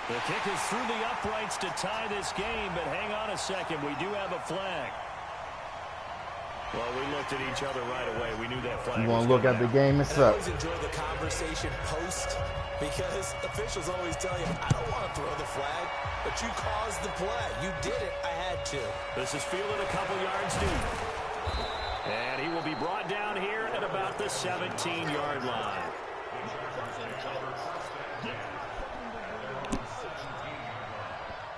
The kick is through the uprights to tie this game, but hang on a second. We do have a flag. Well, we looked at each other right away. We knew that flag. You want to look at the game? It's up. I always enjoy the conversation post because officials always tell you, I don't want to throw the flag, but you caused the play. You did it. I had to. This is fielded a couple yards deep. And he will be brought down here at about the 17-yard line.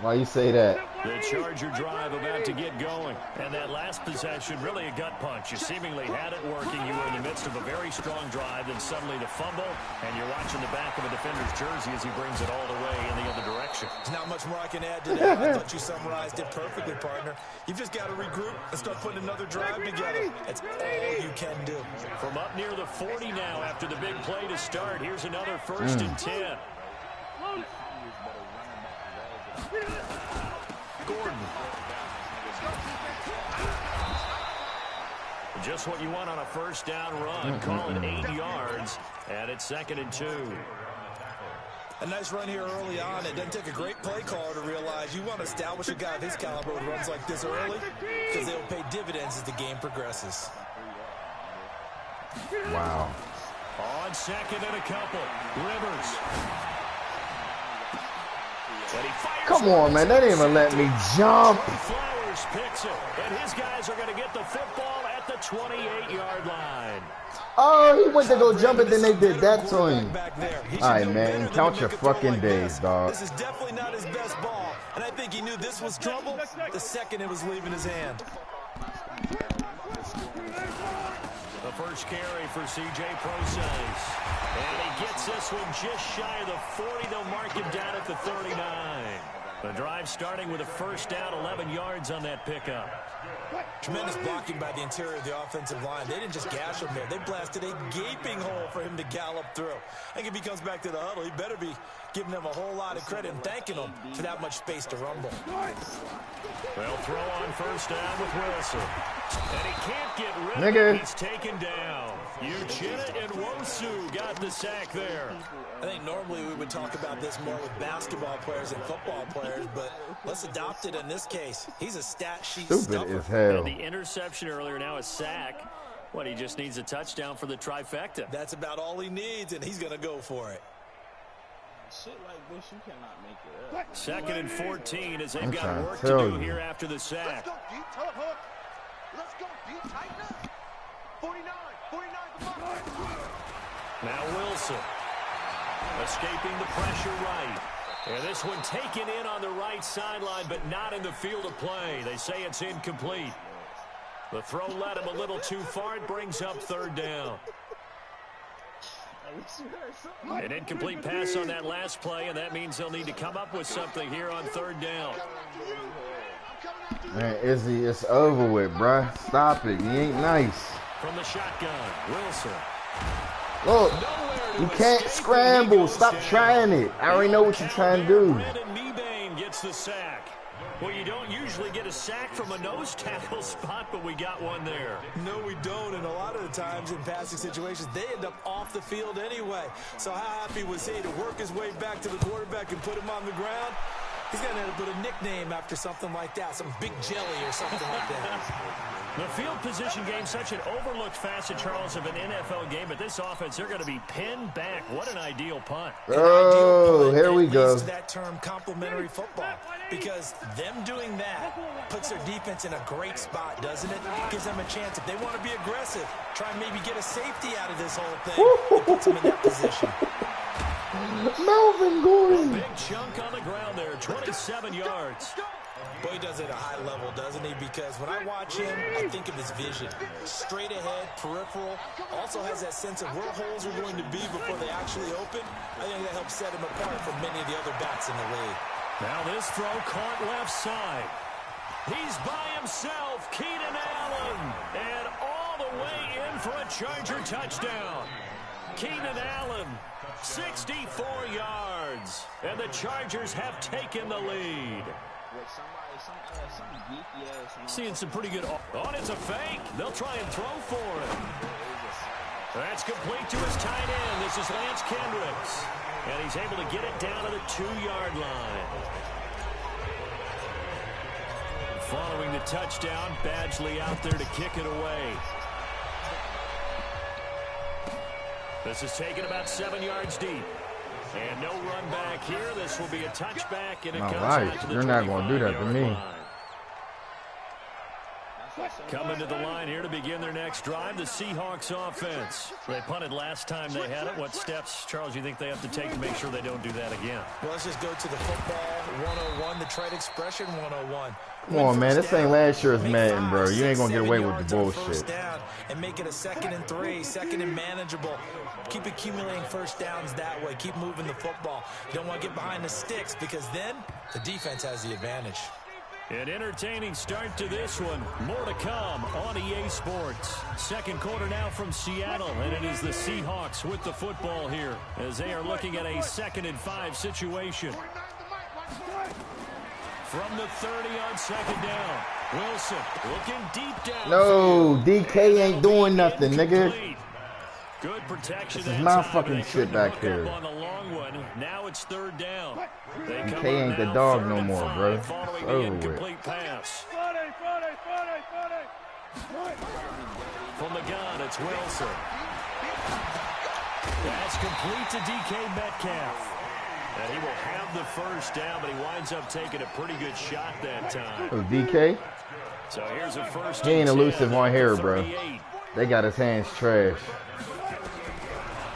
Why you say that? The Charger drive about to get going. And that last possession, really a gut punch. You seemingly had it working. You were in the midst of a very strong drive, then suddenly the fumble, and you're watching the back of a defender's jersey as he brings it all the way in the other direction. There's not much more I can add to that. I thought you summarized it perfectly, partner. You've just got to regroup and start putting another drive together. That's all you can do. From up near the 40 now after the big play to start, here's another 1st and 10. Gordon. Just what you want on a first down run. Call it 8 yards, and it's 2nd and 2. A nice run here early on. It doesn't take a great play caller to realize you want to establish a guy of his caliber who runs like this early because they'll pay dividends as the game progresses. Wow. On 2nd and a couple. Rivers. Come on, man. They didn't even let me jump. Flowers picks it, and his guys are going to get the football at the 28-yard line. Oh, he went to go jump it, then they did that to him. All right, man. Count your fucking days, dog. This is definitely not his best ball, and I think he knew this was trouble the second it was leaving his hand. The first carry for C.J. Procise. And he gets this one just shy of the 40. They'll mark him down at the 39. The drive starting with a first down, 11 yards on that pickup. Tremendous blocking by the interior of the offensive line. They didn't just gash him there. They blasted a gaping hole for him to gallop through. I think if he comes back to the huddle, he better be giving them a whole lot of credit and thanking them for that much space to rumble. They'll throw on first down with Wilson. And he can't get rid of it. He's taken down. Uchenna and Wosu got the sack there. I think normally we would talk about this more with basketball players and football players, but let's adopt it in this case. He's a stat sheet Stupid as hell. And the interception earlier, now a sack. What, he just needs a touchdown for the trifecta. That's about all he needs, and he's going to go for it. Shit like this, you cannot make it up. 2nd and 14 as they've got work to do here after the sack. Let's go deep, let's go deep, tighten up. 49, 49. Now Wilson escaping the pressure right. And this one taken in on the right sideline, but not in the field of play. They say it's incomplete. The throw led him a little too far. It brings up 3rd down. An incomplete pass on that last play, and that means they'll need to come up with something here on 3rd down. Man, Izzy, it's over with, bruh. Stop it. You ain't nice. From the shotgun, Wilson. Look, you can't scramble. Stop trying it. I already know what you're trying to do. Brandon Mebane gets the sack. Well, you don't usually get a sack from a nose tackle spot, but we got one there. No, we don't, and a lot of the times in passing situations, they end up off the field anyway. So how happy was he to work his way back to the quarterback and put him on the ground? He's going to have to put a nickname after something like that, some big jelly or something like that. The field position game, such an overlooked facet, Charles, of an NFL game, but this offense, they're going to be pinned back. What an ideal punt. Oh, here we go. To that term, complementary football, because them doing that puts their defense in a great spot, doesn't it? Gives them a chance, if they want to be aggressive, try and maybe get a safety out of this whole thing. It puts them in that position. Melvin Gordon. A big chunk on the ground there, 27 yards. Boy, he does it at a high level, doesn't he? Because when I watch him, I think of his vision. Straight ahead, peripheral. Also has that sense of where holes are going to be before they actually open. I think that helps set him apart from many of the other backs in the league. Now this throw caught left side. He's by himself, Keenan Allen. And all the way in for a Charger touchdown. Keenan Allen, 64 yards. And the Chargers have taken the lead. Seeing some pretty good. Oh, it's a fake. They'll try and throw for it. That's complete to his tight end. This is Lance Kendricks. And he's able to get it down to the 2-yard line. Following the touchdown, Badgley out there to kick it away. This is taken about 7 yards deep. And no run back here. This will be a touchback, and it comes out to the 25-yard line. You're not going to do that to me. Coming to the line here to begin their next drive, the Seahawks offense. They punted last time they had it. What steps, Charles, you think they have to take to make sure they don't do that again? Well, let's just go to the football 101, the trade expression 101. Come on, man. This ain't last year's Madden, bro. You ain't going to get away with the bullshit. Down and make it a 2nd and 3, 2nd and manageable. Keep accumulating first downs that way. Keep moving the football. You don't want to get behind the sticks because then the defense has the advantage. An entertaining start to this one. More to come on EA Sports. Second quarter now from Seattle, and it is the Seahawks with the football here as they are looking at a 2nd and 5 situation. From the 30 on 2nd down. Wilson looking deep down. No, DK ain't doing nothing, nigga. Good protection. This is my fucking shit back here. On the long one. Now it's 3rd down. DK ain't the dog no more, bro. It's over with. Pass. From the gun, it's Wilson. That's complete to DK Metcalf. And he will have the first down, but he winds up taking a pretty good shot that time. Oh, DK? So here's a first. He ain't elusive on here, bro. They got his hands trash.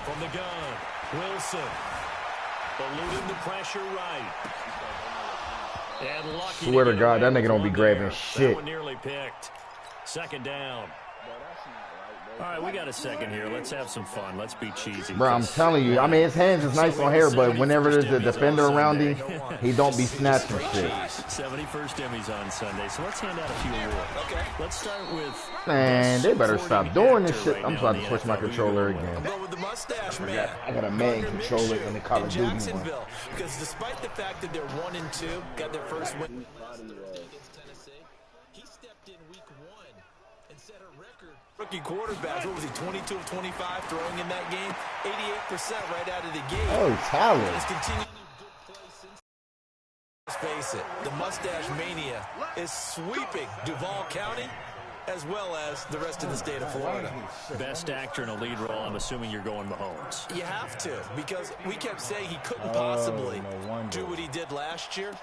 From the gun, Wilson. Eluding the pressure right. And lucky. Swear to God, that nigga don't be grabbing shit. That one nearly picked. 2nd down. All right, we got a second here. Let's have some fun. Let's be cheesy. Bro, I'm telling you. I mean, his hands is nice on here, but whenever there's a defender around him, he don't be snatching shit. 71st Emmys on Sunday, so let's hand out a few awards. Okay. Let's start with... Man, they better stop doing this shit. I'm about to switch my controller again. With the mustache man. I got a man controller in the Call of Duty one. Because despite the fact that they're 1-2, got their first win. He stepped in week 1 and set a record. Rookie quarterbacks, what was he, 22 of 25 throwing in that game? 88% right out of the gate. Oh, talent. He's continuing good play since. Let's face it, the mustache mania is sweeping Duval County as well as the rest of the state of Florida. Best actor in a lead role, I'm assuming you're going Mahomes. You have to, because we kept saying he couldn't possibly do what he did last year.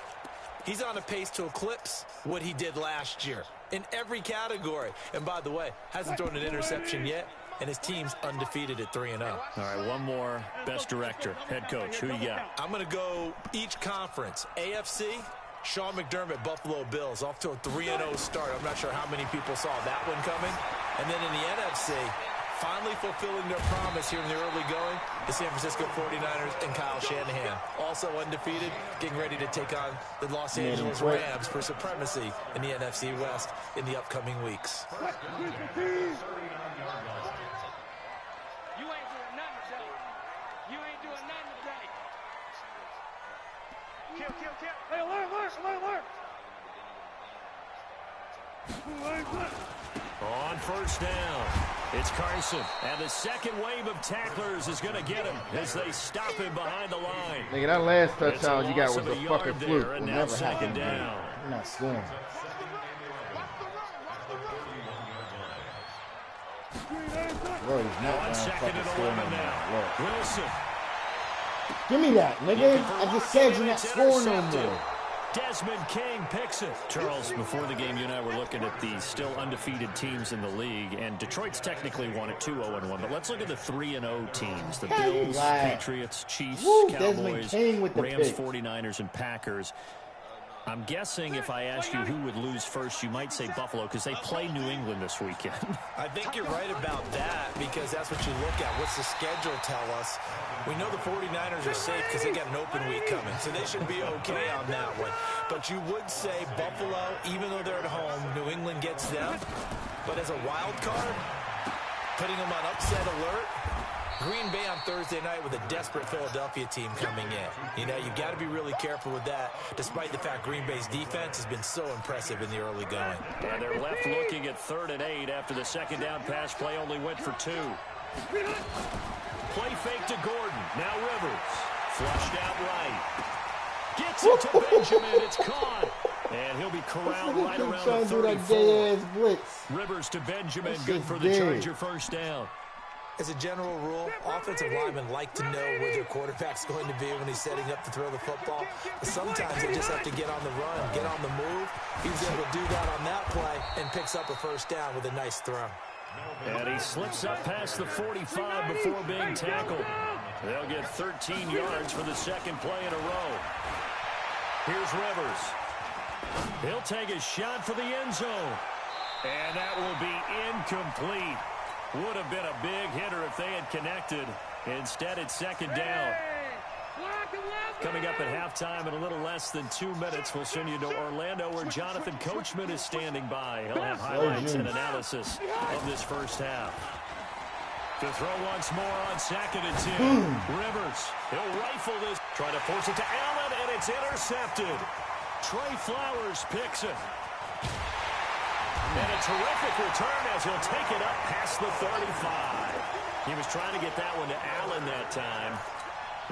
He's on a pace to eclipse what he did last year in every category. And by the way, hasn't thrown an interception yet, and his team's undefeated at 3-0. All right, one more. Best director, head coach. Who you got? I'm going to go each conference. AFC, Sean McDermott, Buffalo Bills, off to a 3-0 start. I'm not sure how many people saw that one coming. And then in the NFC, finally fulfilling their promise here in the early going, the San Francisco 49ers and Kyle Shanahan. Also undefeated, getting ready to take on the Los Angeles Rams for supremacy in the NFC West in the upcoming weeks. Hey, alert! On first down, it's Carson, and the second wave of tacklers is going to get him as they stop him behind the line. Nigga, that last touchdown you got was a fucking fluke. And Will now never happen. down. You're not scoring. Bro, he's not On second and 11 now. Wilson. Give me that, nigga. I just said you're not scoring no more. Desmond King picks it. Charles, before the game, you and I were looking at the still undefeated teams in the league, and Detroit's technically won at 2-0-1, but let's look at the 3-0 teams. The Bills, Patriots, Chiefs, Cowboys, Rams, 49ers, and Packers. I'm guessing if I ask you who would lose first, you might say Buffalo because they play New England this weekend. I think you're right about that because that's what you look at. What's the schedule tell us? We know the 49ers are safe because they got an open week coming, so they should be okay on that one. But you would say Buffalo, even though they're at home, New England gets them. But as a wild card, putting them on upset alert, Green Bay on Thursday night with a desperate Philadelphia team coming in. You know, you've got to be really careful with that, despite the fact Green Bay's defense has been so impressive in the early going. And they're left looking at 3rd and 8 after the second down pass play only went for 2. Play fake to Gordon. Now Rivers Flushed out right. Gets it to Benjamin. It's caught. And he'll be corralled right around the 34. Rivers to Benjamin. Good for the Charger first down. As a general rule, offensive linemen like to know where their quarterback's going to be when he's setting up to throw the football. But sometimes they just have to get on the run, get on the move. He was able to do that on that play and picks up a first down with a nice throw. And he slips up past the 45 before being tackled. They'll get 13 yards for the second play in a row. Here's Rivers. He'll take a shot for the end zone. And that will be incomplete. Would have been a big hitter if they had connected. Instead, it's second down. Coming up at halftime in a little less than 2 minutes, we'll send you to Orlando where Jonathan Coachman is standing by. He'll have highlights and analysis of this first half. To throw once more on 2nd and 10. Rivers, he'll rifle this. Trying to force it to Allen, and it's intercepted. Trey Flowers picks it. And a terrific return as he'll take it up past the 35. He was trying to get that one to Allen that time.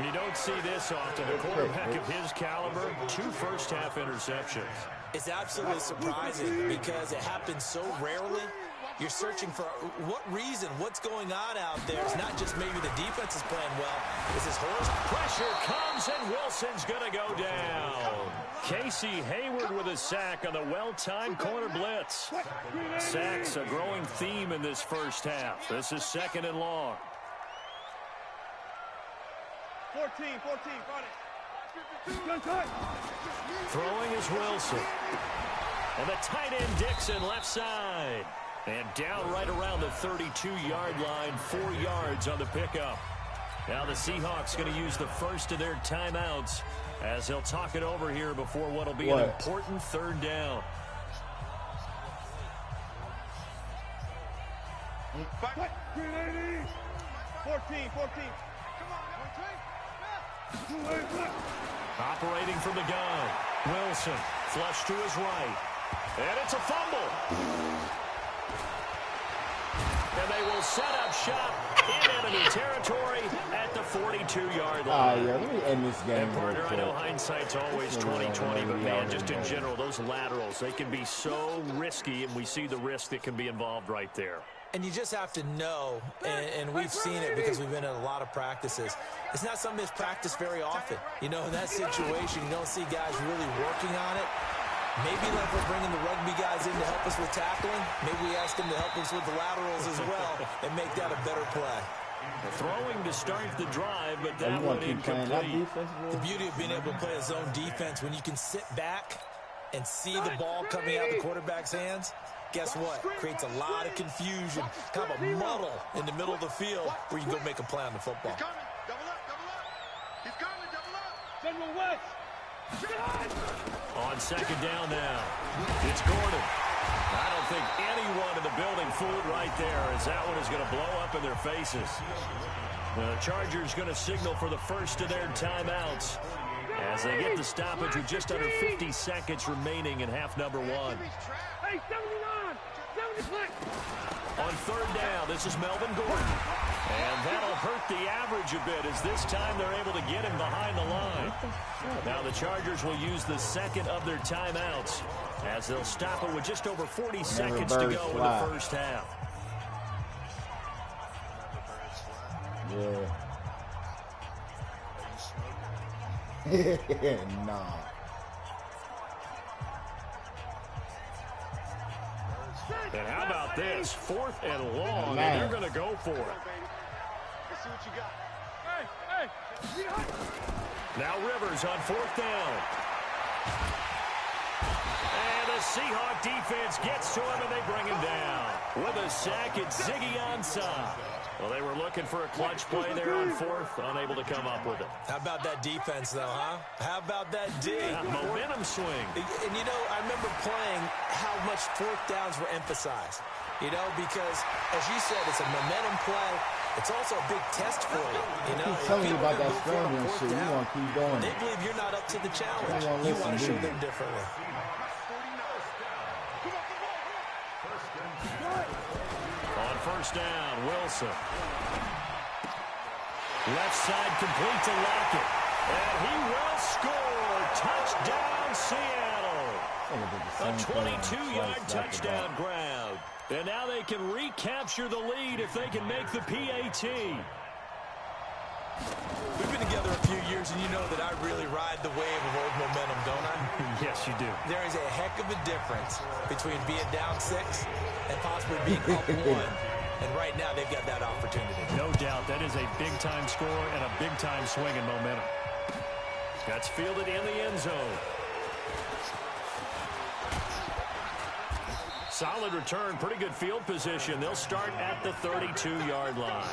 You don't see this often. A quarterback of his caliber, 2 first-half interceptions. It's absolutely surprising because it happens so rarely. You're searching for what reason, what's going on out there. It's not just maybe the defense is playing well. It's his horse. Pressure comes, and Wilson's going to go down. Casey Hayward with a sack on the well-timed corner blitz. Sacks a growing theme in this first half. This is 2nd and long. 14, got it. Throwing is Wilson. And the tight end Dixon left side. And down right around the 32-yard line, 4 yards on the pickup. Now the Seahawks going to use the first of their timeouts as they'll talk it over here before what will be an important 3rd down. Fight. 14. Come on, Operating from the gun. Wilson, flush to his right. And it's a fumble. And they will set up shop in enemy territory at the 42-yard line. Yeah, let me end this game. And partner, I know hindsight's always 20/20, but man, just in general, those laterals, they can be so risky, and we see the risk that can be involved right there. And you just have to know, and we've seen it because we've been in a lot of practices. It's not something that's practiced very often. You know, in that situation, you don't see guys really working on it. Maybe like we're bringing the rugby guys in to help us with tackling. Maybe we ask them to help us with the laterals as well and make that a better play. Throwing to start the drive, but that one incomplete. The beauty of being able to play a zone defense, when you can sit back and see the ball coming out of the quarterback's hands, guess what? Creates a lot of confusion, kind of a muddle in the middle of the field where you can go make a play on the football. He's coming, double up. He's coming, double up. General West. On 2nd down now, it's Gordon. I don't think anyone in the building fooled right there, as that one is going to blow up in their faces. The Chargers going to signal for the first of their timeouts as they get the stoppage with just under 50 seconds remaining in half number 1. Hey, 79. 70 On 3rd down, this is Melvin Gordon. And that'll hurt the average a bit as this time they're able to get him behind the line. Now the Chargers will use the second of their timeouts as they'll stop it with just over 40 seconds to go in the first half. Yeah. Nah. And how about this? 4th and long, and they're going to go for it. Let's see what you got. Hey. Now Rivers on 4th down. And the Seahawk defense gets to him, and they bring him down. With a sack, it's Ziggy Ansah. Well, they were looking for a clutch play there on 4th, unable to come up with it. How about that defense, though, huh? How about that D? Momentum swing. And, you know, I remember playing how much 4th downs were emphasized. You know, because, as you said, it's a momentum play. It's also a big test for you. You know, keep telling you about that scrambling shit. You want to keep going. They believe you're not up to the challenge. You want to show them differently. On 1st down, Wilson. Left side complete to Lockett. A 22-yard touchdown grab. And now they can recapture the lead if they can make the PAT. We've been together a few years, and you know that I really ride the wave of old momentum, don't I? Yes, you do. There is a heck of a difference between being down 6 and possibly being up 1. And right now, they've got that opportunity. No doubt. That is a big-time score and a big-time swing in momentum. That's fielded in the end zone. Solid return. Pretty good field position. They'll start at the 32-yard line.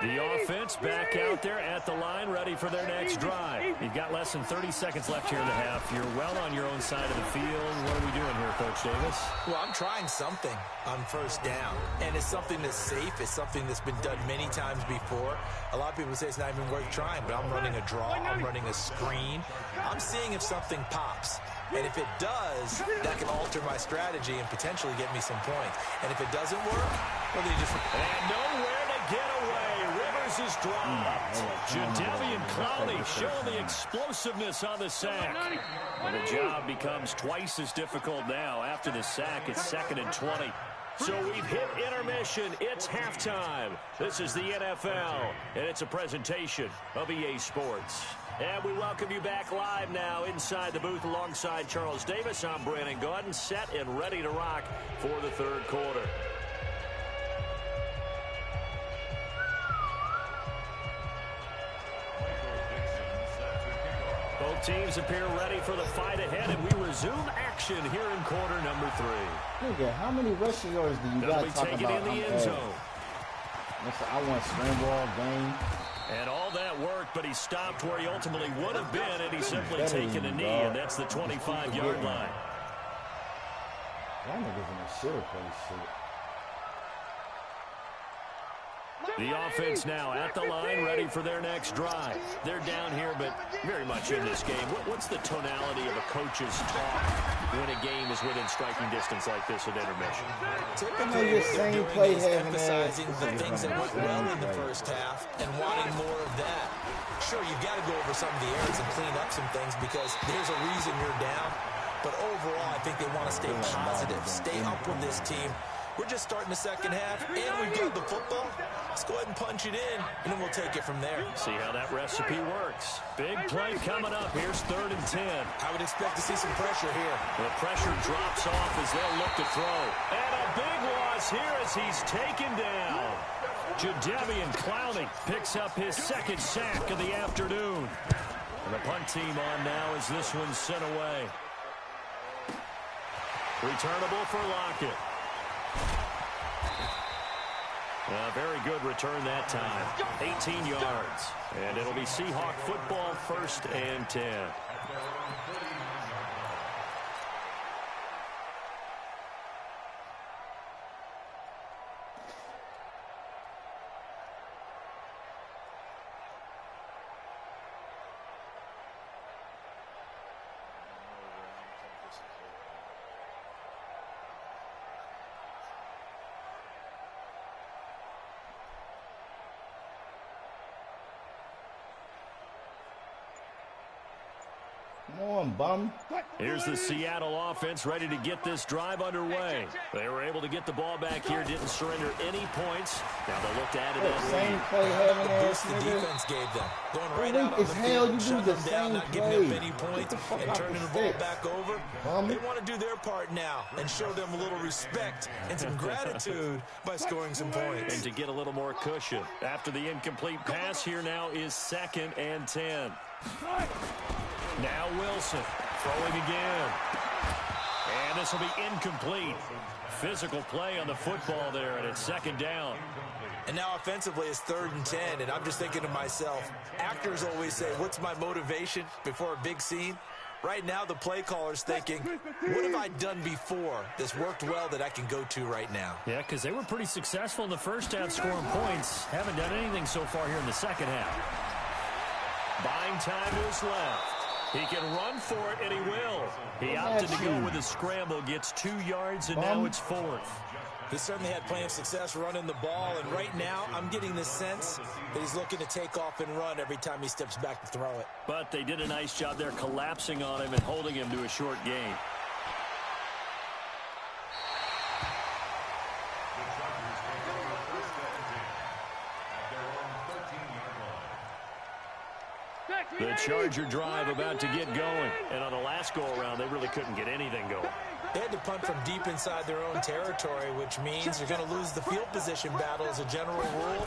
The offense back out there at the line, ready for their next drive. You've got less than 30 seconds left here in the half. You're well on your own side of the field. What are we doing here, Coach Davis? Well, I'm trying something on first down, and it's something that's safe. It's something that's been done many times before. A lot of people say it's not even worth trying, but I'm running a draw. I'm running a screen. I'm seeing if something pops. And if it does, that can alter my strategy and potentially get me some points. And if it doesn't work, well, then you just... And nowhere to get away. Rivers is dropped. Jadeveon Clowney showing the explosiveness on the sack. And the job becomes twice as difficult now. After the sack, it's 2nd and 20. So we've hit intermission. It's halftime. This is the NFL, and it's a presentation of EA Sports. And we welcome you back live now inside the booth alongside Charles Davis. I'm Brandon Gaudin, set and ready to rock for the third quarter. Both teams appear ready for the fight ahead, and we resume action here in quarter number 3. Nigga, how many rushing yards do you got talking about? In the end zone. I want scramble game. And all that work, but he stopped where he ultimately would have been, and he's simply taken a knee, and that's the 25-yard line. That nigga's in a shitter place, shit. The offense now at the line, ready for their next drive. They're down here, but very much in this game. What's the tonality of a coach's talk when a game is within striking distance like this at intermission? Typically, what they're doing is emphasizing the things that went well in the first half and wanting more of that. Sure, you've got to go over some of the errors and clean up some things because there's a reason you're down. But overall, I think they want to stay positive, stay up with this team. We're just starting the second half, and we've got the football. Let's go ahead and punch it in, and then we'll take it from there. See how that recipe works. Big play coming up. Here's 3rd and 10. I would expect to see some pressure here. The pressure drops off as they'll look to throw. And a big loss here as he's taken down. Jadeveon Clowney picks up his 2nd sack of the afternoon. And the punt team on now as this one's sent away. Returnable for Lockett. A very good return that time. 18 yards. And it'll be Seahawk football, 1st and 10. Come on, bum. Here's the Seattle offense ready to get this drive underway. They were able to get the ball back here, didn't surrender any points. Now they'll look to add it in. Same play having The boost the defense gave them. Going right out on the field, shutting them down, not giving up any points, and turning the ball back over. They want to do their part now and show them a little respect and some gratitude by scoring some points. And to get a little more cushion. After the incomplete pass, here now is 2nd and 10. Now Wilson throwing again. And this will be incomplete. Physical play on the football there, and it's 2nd down. And now offensively it's 3rd and 10, and I'm just thinking to myself, actors always say, what's my motivation before a big scene? Right now the play caller's thinking, what have I done before that's worked well that I can go to right now? Yeah, because they were pretty successful in the first half scoring points. Haven't done anything so far here in the second half. Buying time to his left. He can run for it, and he will. He opted to go with a scramble, gets 2 yards, and now it's 4th. He certainly had plenty of success running the ball, and right now I'm getting the sense that he's looking to take off and run every time he steps back to throw it. But they did a nice job there collapsing on him and holding him to a short gain. The Charger drive about to get going. And on the last go-around, they really couldn't get anything going. They had to punt from deep inside their own territory, which means they're going to lose the field position battle as a general rule.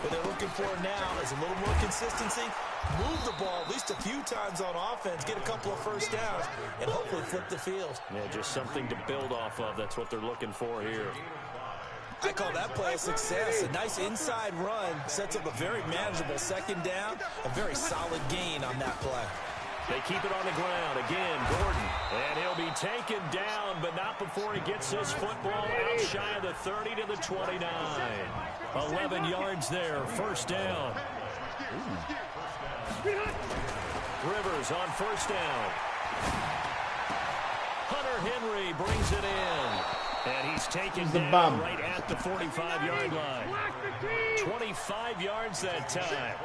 What they're looking for now is a little more consistency, move the ball at least a few times on offense, get a couple of first downs, and hopefully flip the field. Yeah, just something to build off of. That's what they're looking for here. I call that play a success. A nice inside run sets up a very manageable second down, a very solid gain on that play. They keep it on the ground. Again, Gordon. And he'll be taken down, but not before he gets his football out shy of the 30 to the 29. 11 yards there, first down. Rivers on first down. Hunter Henry brings it in. And he's taken down right at the 45-yard line. 25 yards that time.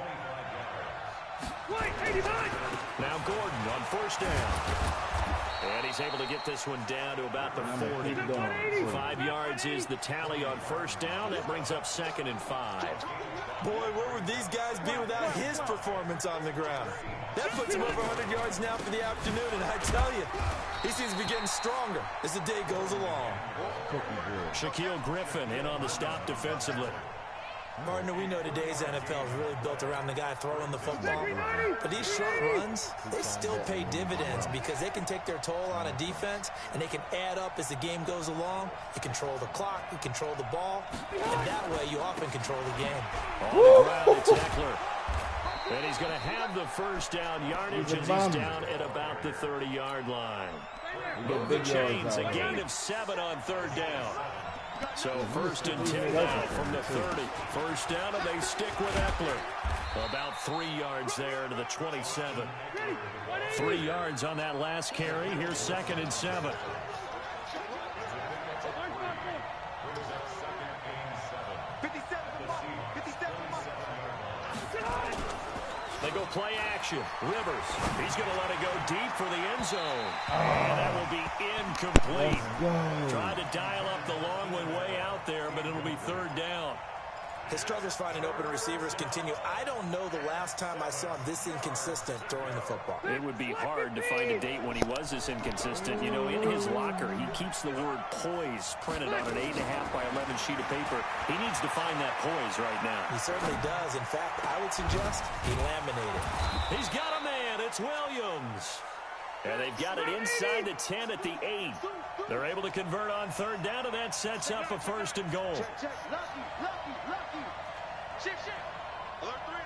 Now Gordon on first down. And he's able to get this one down to about the 40. 5 yards is the tally on first down. That brings up 2nd and 5. Boy, where would these guys be without his performance on the ground? That puts him over 100 yards now for the afternoon, and I tell you, he seems to be getting stronger as the day goes along. Shaquille Griffin in on the stop defensively. Partner, we know today's NFL is really built around the guy throwing the football. But these short runs, they still pay dividends because they can take their toll on a defense, and they can add up as the game goes along. You control the clock, you control the ball, and that way you often control the game. On the ground, it's Eckler. And he's going to have the first down yardage as he's down at about the 30-yard line. Move the chains, a gain of 7 on third down. So 1st and 10 now from the 30. First down, and they stick with Eckler. About 3 yards there to the 27. 3 yards on that last carry. Here's 2nd and 7. They go play action. Rivers, he's going to let it go deep for the end zone. And that will be incomplete. Trying to dial up the long one way out there, but it'll be 3rd down. His struggles finding open receivers continue. I don't know the last time I saw him this inconsistent throwing the football. It would be hard to find a date when he was this inconsistent. You know, in his locker, he keeps the word poise printed on an 8.5 by 11 sheet of paper. He needs to find that poise right now. He certainly does. In fact, I would suggest he laminated. He's got a man. It's Williams. And they've got it inside the 10 at the 8. They're able to convert on 3rd down, and that sets up a 1st and goal. Check. Lucky. Shift. Alert 3.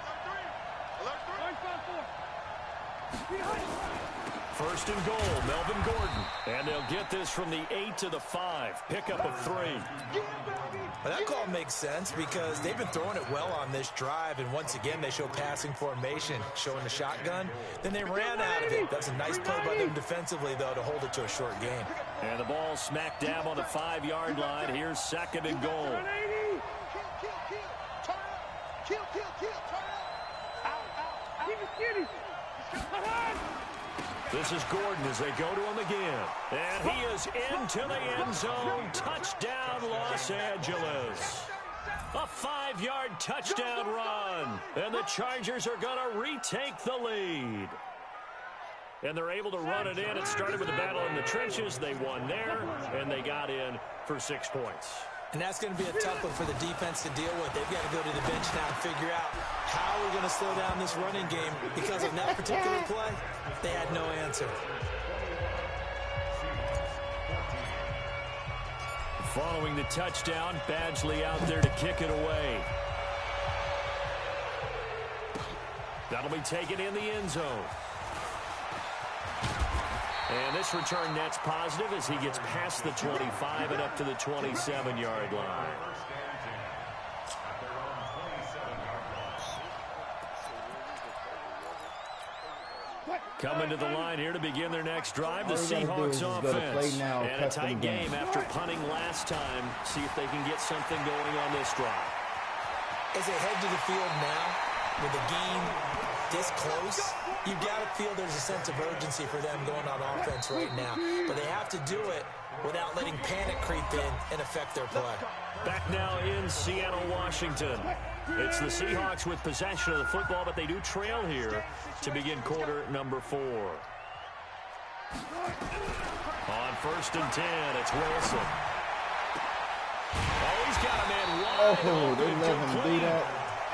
1st and goal, Melvin Gordon. And they'll get this from the 8 to the 5. Pickup of 3. Well, that call makes sense because they've been throwing it well on this drive, and once again they show passing formation, showing the shotgun. Then they ran out of it. That's a nice play by them defensively, though, to hold it to a short game. And the ball smack dab on the 5-yard line. Here's 2nd and goal. Kill. Turn out. Keep it skinny. This is Gordon as they go to him again. And he is into the end zone. Touchdown, Los Angeles. A 5-yard touchdown run. And the Chargers are going to retake the lead. And they're able to run it in. It started with a battle in the trenches. They won there, and they got in for 6 points. And that's going to be a tough one for the defense to deal with. They've got to go to the bench now and figure out how we're going to slow down this running game. Because of that particular play, they had no answer. Following the touchdown, Badgley out there to kick it away. That'll be taken in the end zone. And this return net's positive as he gets past the 25 and up to the 27-yard line. Coming to the line here to begin their next drive, the Seahawks offense. And a tight game after punting last time. See if they can get something going on this drive. As they head to the field now, with the game this close, you've got to feel there's a sense of urgency for them going on offense right now. But they have to do it without letting panic creep in and affect their play. Back now in Seattle, Washington. It's the Seahawks with possession of the football, but they do trail here to begin quarter number 4. On 1st and 10, it's Wilson. Oh, he's got a man wide open. They let him do that.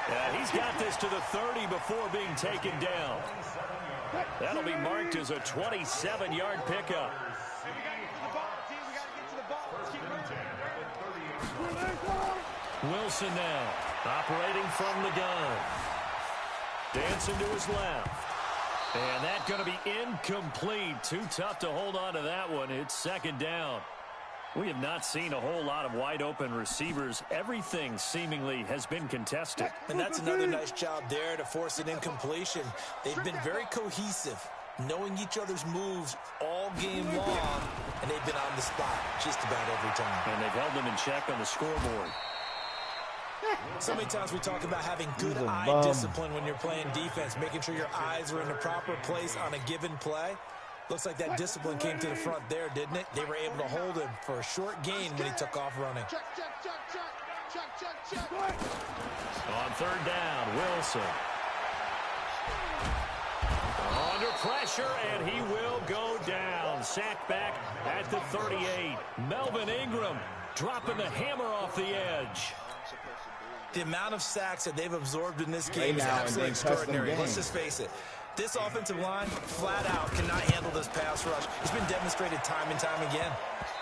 Yeah, he's got this to the 30 before being taken down. That'll be marked as a 27-yard pickup. Wilson now, operating from the gun. Dancing to his left. And that's going to be incomplete. Too tough to hold on to that one. It's 2nd down. We have not seen a whole lot of wide-open receivers. Everything seemingly has been contested. And that's another nice job there to force an incompletion. They've been very cohesive, knowing each other's moves all game long, and they've been on the spot just about every time. And they've held them in check on the scoreboard. So many times we talk about having good eye discipline when you're playing defense, making sure your eyes are in the proper place on a given play. Looks like that discipline came to the front there, didn't it? They were able to hold him for a short gain when he took off running. On 3rd down, Wilson. Under pressure, and he will go down. Sacked back at the 38. Melvin Ingram dropping the hammer off the edge. The amount of sacks that they've absorbed in this game is absolutely extraordinary. Let's just face it. This offensive line, flat out, cannot handle this pass rush. It's been demonstrated time and time again.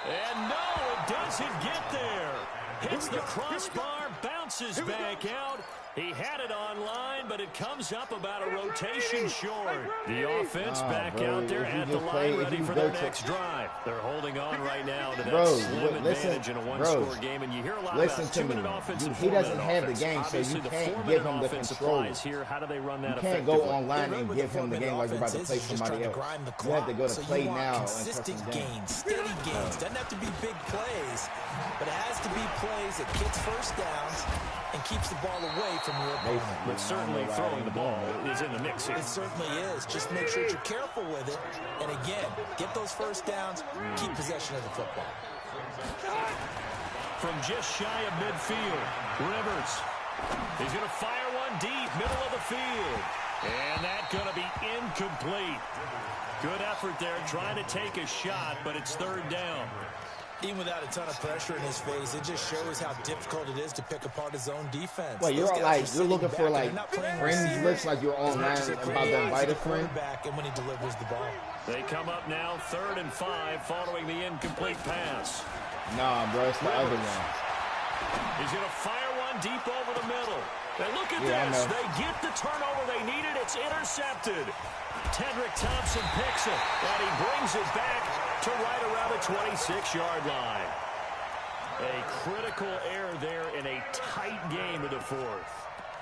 And no, it doesn't get there. Hits the crossbar, bounces back out. He had it online, but it comes up about a rotation short. The offense back out there at the line, ready for their next drive. They're holding on right now to that slim advantage in a one-score game, and you hear a lot about 2-minute offensive. He doesn't have the game, so you can't give him the control. Here. How do they run that? You can't go online and give him the game like you're about to play somebody else. You have to go to play now. Consistent gains, steady gains. Doesn't have to be big plays, but it has to be plays that gets first downs and keeps the ball away from your opponent. But certainly throwing the ball is in the mix here. It certainly is. Just make sure that you're careful with it. And again, get those first downs, keep possession of the football. From just shy of midfield, Rivers. He's going to fire one deep, middle of the field. And that's going to be incomplete. Good effort there, trying to take a shot, but it's 3rd down. Even without a ton of pressure in his face, it just shows how difficult it is to pick apart his own defense. Well, you're looking for like friends list, like you're online about to invite a friend. And when he delivers the ball, they come up now 3rd and 5 following the incomplete pass. Nah, bro, it's the other one. He's going to fire one deep over the middle. And look at this. They get the turnover they needed. It's intercepted. Tedrick Thompson picks it, and he brings it back to right around the 26-yard line. A critical error there in a tight game of the 4th.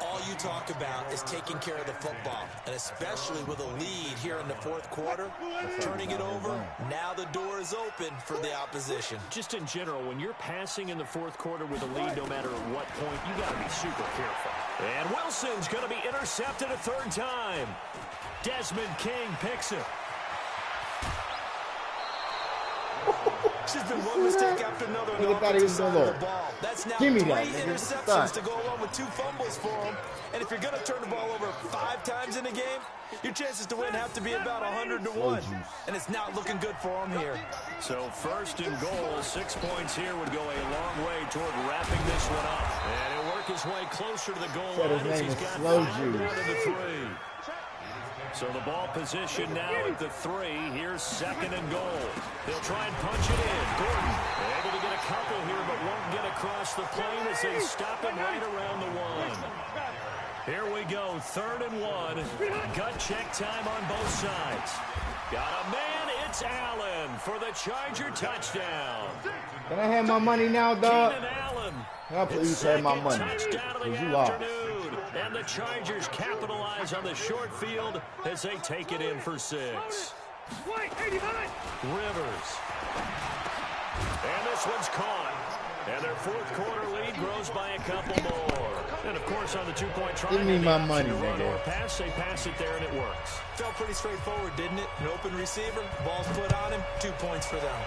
All you talk about is taking care of the football, and especially with a lead here in the 4th quarter, turning it over, now the door is open for the opposition. Just in general, when you're passing in the 4th quarter with a lead, no matter at what point, you got to be super careful. And Wilson's going to be intercepted a 3rd time. Desmond King picks it. There's been one mistake after another on the offensive side of the ball. That's now 3 interceptions to go along with 2 fumbles for him. And if you're going to turn the ball over 5 times in a game, your chances to win have to be about 100-1. And it's not looking good for him here. So 1st and goal, 6 points here would go a long way toward wrapping this one up. And he'll work his way closer to the goal line as he's got 5 down to the 3. So the ball position now at the 3. Here's 2nd and goal. They'll try and punch it in. Gordon able to get a couple here, but won't get across the plane as they stop him right around the 1. Here we go, 3rd and 1. Gut check time on both sides. Got a man, it's Allen for the Charger touchdown. Can I have my money now, dog? Keenan Allen Can I please have my money? Touchdown of the Because you lost. afternoon. And the Chargers capitalize on the short field as they take it in for 6. Rivers. And this one's caught. And their fourth quarter lead grows by a couple more. And, of course, on the two-point try, give me my money, nigga. Pass, they pass it there, and it works. Felt pretty straightforward, didn't it? An open receiver, ball's put on him, 2 points for them.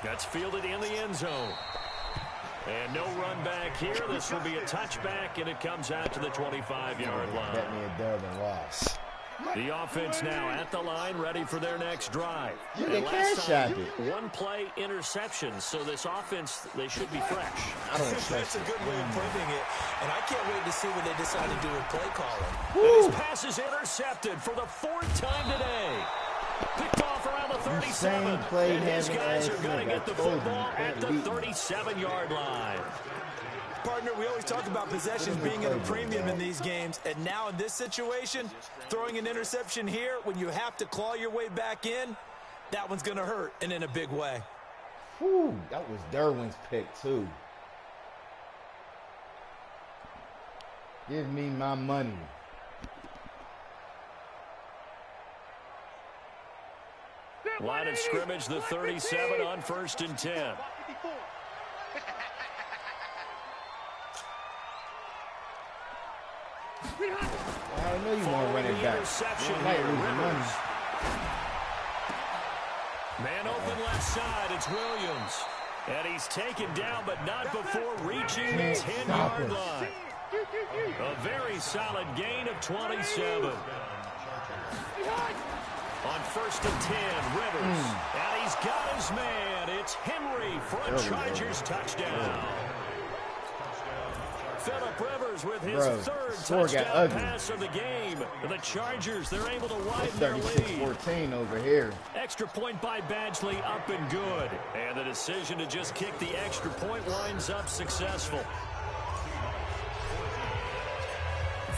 That's fielded in the end zone. And no run back here. This will be a touchback, and it comes out to the 25-yard line. Bet me a dub and loss. The offense now at the line, ready for their next drive. They cash out it. One-play interception, so this offense, they should be fresh. I don't trust That's a good way of putting it, and I can't wait to see what they decide to do with play calling. And his pass is intercepted for the 4th time today. Picked off around the 37. And his guys are going to get the football at the 37-yard line. Partner, we always talk about possessions being at a premium in these games, and now in this situation, throwing an interception here when you have to claw your way back in, that one's going to hurt, and in a big way. Whew, that was Derwin's pick, too. Give me my money. Line of scrimmage, the 37 on 1st and 10. I know you want to run it back. You might lose your money. Man open left side, it's Williams. And he's taken down, but not before reaching the 10-yard line. A very solid gain of 27. On 1st and 10, Rivers. And he's got his man. It's Henry for a Chargers touchdown. Phillip Rivers with his third touchdown pass of the game. The Chargers, they're able to widen their lead. 36-14 over here. Extra point by Badgley, up and good. And the decision to just kick the extra point winds up successful.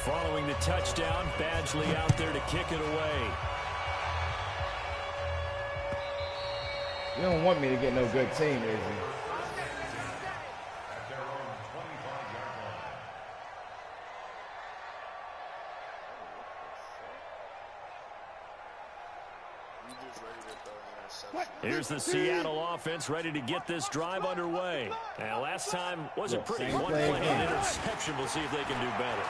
Following the touchdown, Badgley out there to kick it away. You don't want me to get no good team, is he? Here's the Seattle offense ready to get this drive underway. And last time wasn't pretty. One play and interception. We'll see if they can do better.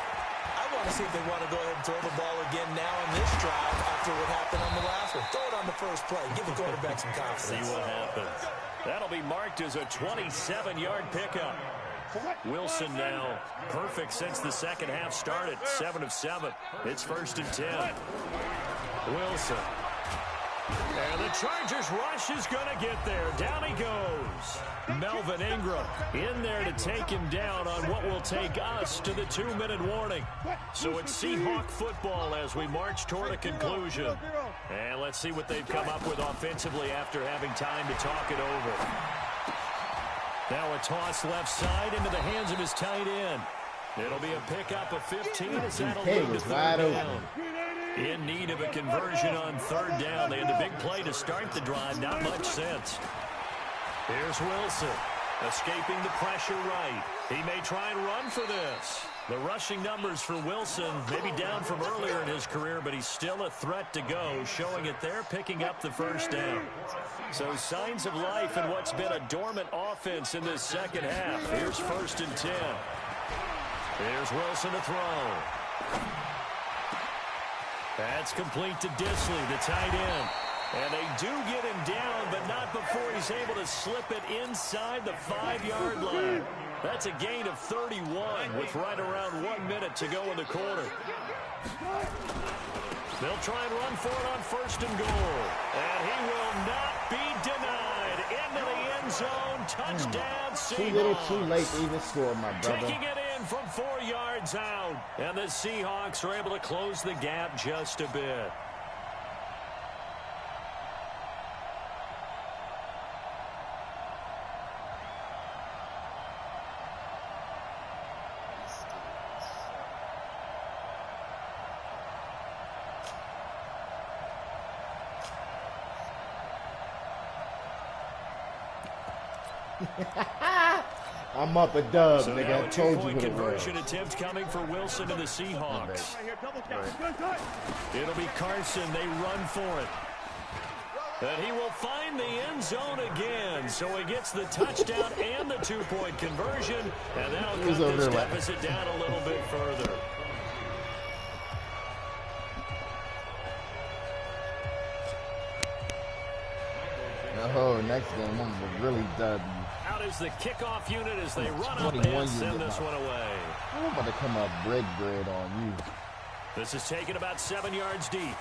I want to see if they want to go ahead and throw the ball again now in this drive after what happened on the last one. Throw it on the first play. Give the quarterback some confidence. See what happens. That'll be marked as a 27-yard pickup. Wilson now perfect since the second half started. 7 of 7. It's 1st and 10. Wilson. And the Chargers rush is going to get there. Down he goes. Melvin Ingram in there to take him down on what will take us to the 2-minute warning. So it's Seahawk football as we march toward a conclusion. And let's see what they've come up with offensively after having time to talk it over. Now a toss left side into the hands of his tight end. It'll be a pickup of 15 as that'll lead to 3rd down. In need of a conversion on 3rd down. They had the big play to start the drive. Not much sense. Here's Wilson. Escaping the pressure right. He may try and run for this. The rushing numbers for Wilson maybe down from earlier in his career, but he's still a threat to go, showing it there, picking up the 1st down. So signs of life in what's been a dormant offense in this second half. Here's 1st and 10. Here's Wilson to throw. That's complete to Disley, the tight end. And they do get him down, but not before he's able to slip it inside the 5-yard line. That's a gain of 31 with right around 1 minute to go in the quarter. They'll try and run for it on 1st and goal. And he will not be denied. Into the end zone. Touchdown, Seahawks. Too little, too late to even score, my brother. Taking it in from 4 yards out. And the Seahawks are able to close the gap just a bit. I'm up a dub, So nigga. now I a told you two-point what it was. conversion attempt coming for Wilson and the Seahawks. It'll be Carson. They run for it. And he will find the end zone again. So he gets the touchdown and the two-point conversion. And that'll cut this deficit down a little bit further. Oh, next game, I'm gonna really dub you. Out is the kickoff unit as they run up and send this one away. I'm about to come up bread on you. This is taken about 7 yards deep.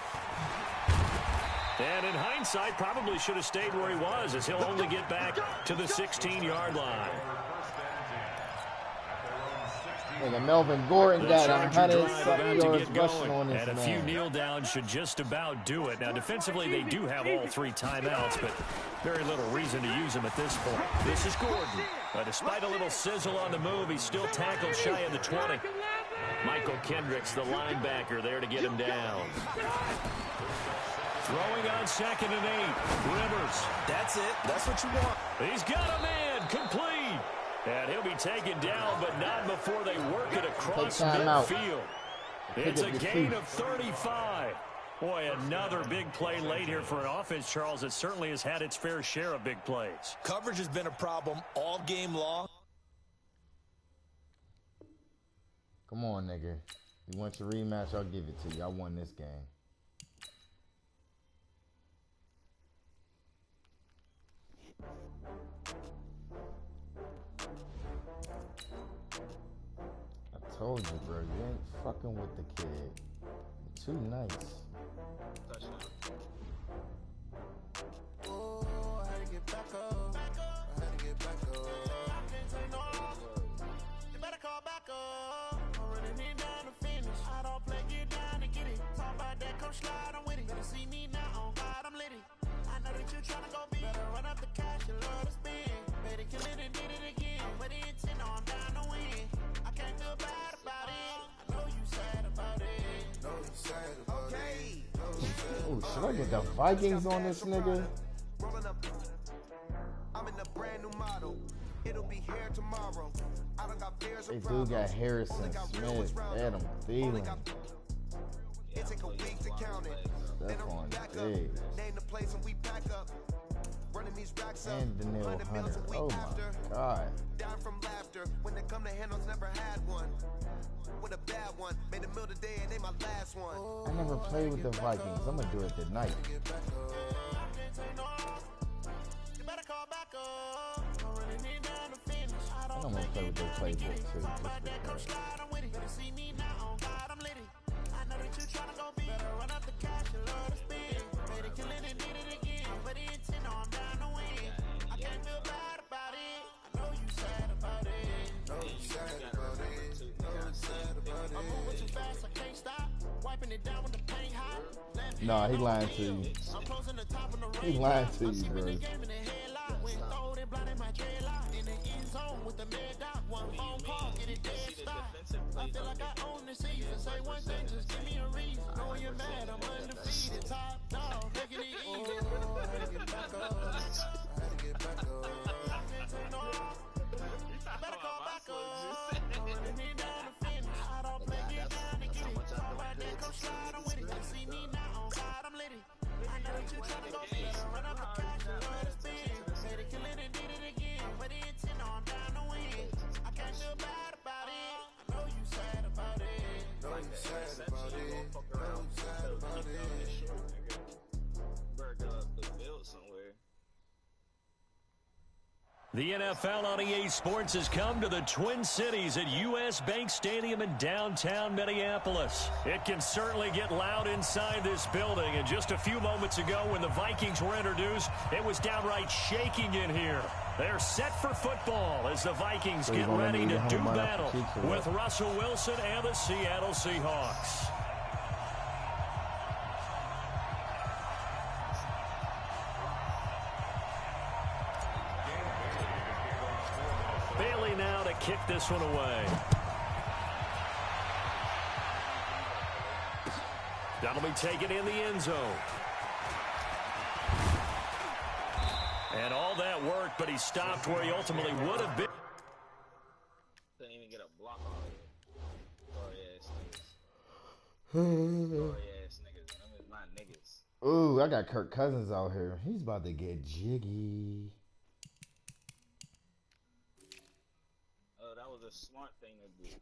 And in hindsight, probably should have stayed where he was, as he'll only get back to the 16-yard line. Nigga, Melvin Gordon got 107 yards rushing on this man. And a few kneel downs should just about do it. Now, defensively, they do have all 3 timeouts, but very little reason to use them at this point. This is Gordon. Despite a little sizzle on the move, he's still tackled shy of the 20. Michael Kendricks, the linebacker, there to get him down. Throwing on 2nd and 8. Rivers. That's it. That's what you want. He's got a man. Complete. And he'll be taken down, but not before they work it across midfield. It's a gain of 35. Boy, another big play late here for an offense, Charles, that certainly has had its fair share of big plays. Coverage has been a problem all game long. Come on, nigga. You want your rematch? I'll give it to you. I won this game. I told you, bro. You ain't fucking with the kid. You're too nice. Oh, I had to get back up. I had to get back up. I can't take no off. You better call back up. I'm running it down to finish. I don't play, get down to get it. Talk about that, come slide, I'm with it. Better see me now, on God, I'm litty. I know that you tryna go big. Better run up the cash, you love to spend. Better kill it and did it again. But the intent, I'm down to win. I can't feel bad about it. I know you sad about it. Know you sad about it. Oh, should I get the Vikings on this nigga? I'm in a brand new model. It'll be here tomorrow. I don't got fears They do got Harrison Smith, Adam Thielen. It take a week to count it. Stephon Diggs. Name the place and we pack up. Running these racks up. And Danielle Hunter. Oh my God. Down from laughter. When they come to handles, never had one. With a bad one. Made a meal today and they my last one. I never played with the Vikings. I'm gonna do it tonight. I don't want to play with their playbook too. No, he lying to you. He lying to you, bro. I feel like I own the season. Say one thing, just give me a reason. Knowing you're mad, I'm undefeated. Top dog, making it easy. I had to get back up. I had to get back up. I can't take no off. Better call back up. Running me down to finish. I don't play, get down to get it. Talk about that, come slide, I'm with it. You see me now, on God, I'm litty. I know that you tryna go big. Run up the cash, you love to spin. Say they kill it and did it again. But the intent, I'm down to win. I can't feel bad about it. I know you sad about it. Know you sad about it. Know you sad about it. The NFL on EA Sports has come to the Twin Cities at U.S. Bank Stadium in downtown Minneapolis. It can certainly get loud inside this building. And just a few moments ago when the Vikings were introduced, it was downright shaking in here. They're set for football as the Vikings get ready to do battle with Russell Wilson and the Seattle Seahawks. Bailey now to kick this one away. That'll be taken in the end zone. And all that work, but he stopped where he ultimately would have been. Couldn't even get a block on it. Sorry ass niggas. Sorry ass niggas. Them is my niggas. Ooh, I got Kirk Cousins out here. He's about to get jiggy. Oh, that was a smart thing to do.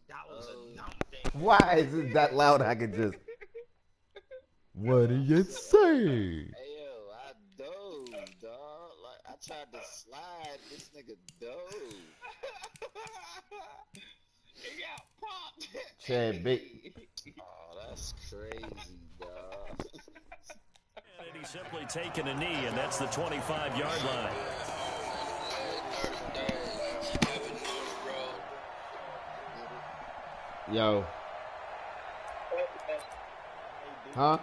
That was a dumb thing. Why is it that loud? I could just. What do you say? Hey yo, I dove, dog. Like I tried to slide, this nigga dove. He got popped. Chad Big. Oh, that's crazy, dog. And he's simply taken a knee, and that's the 25-yard line. Yo. Huh?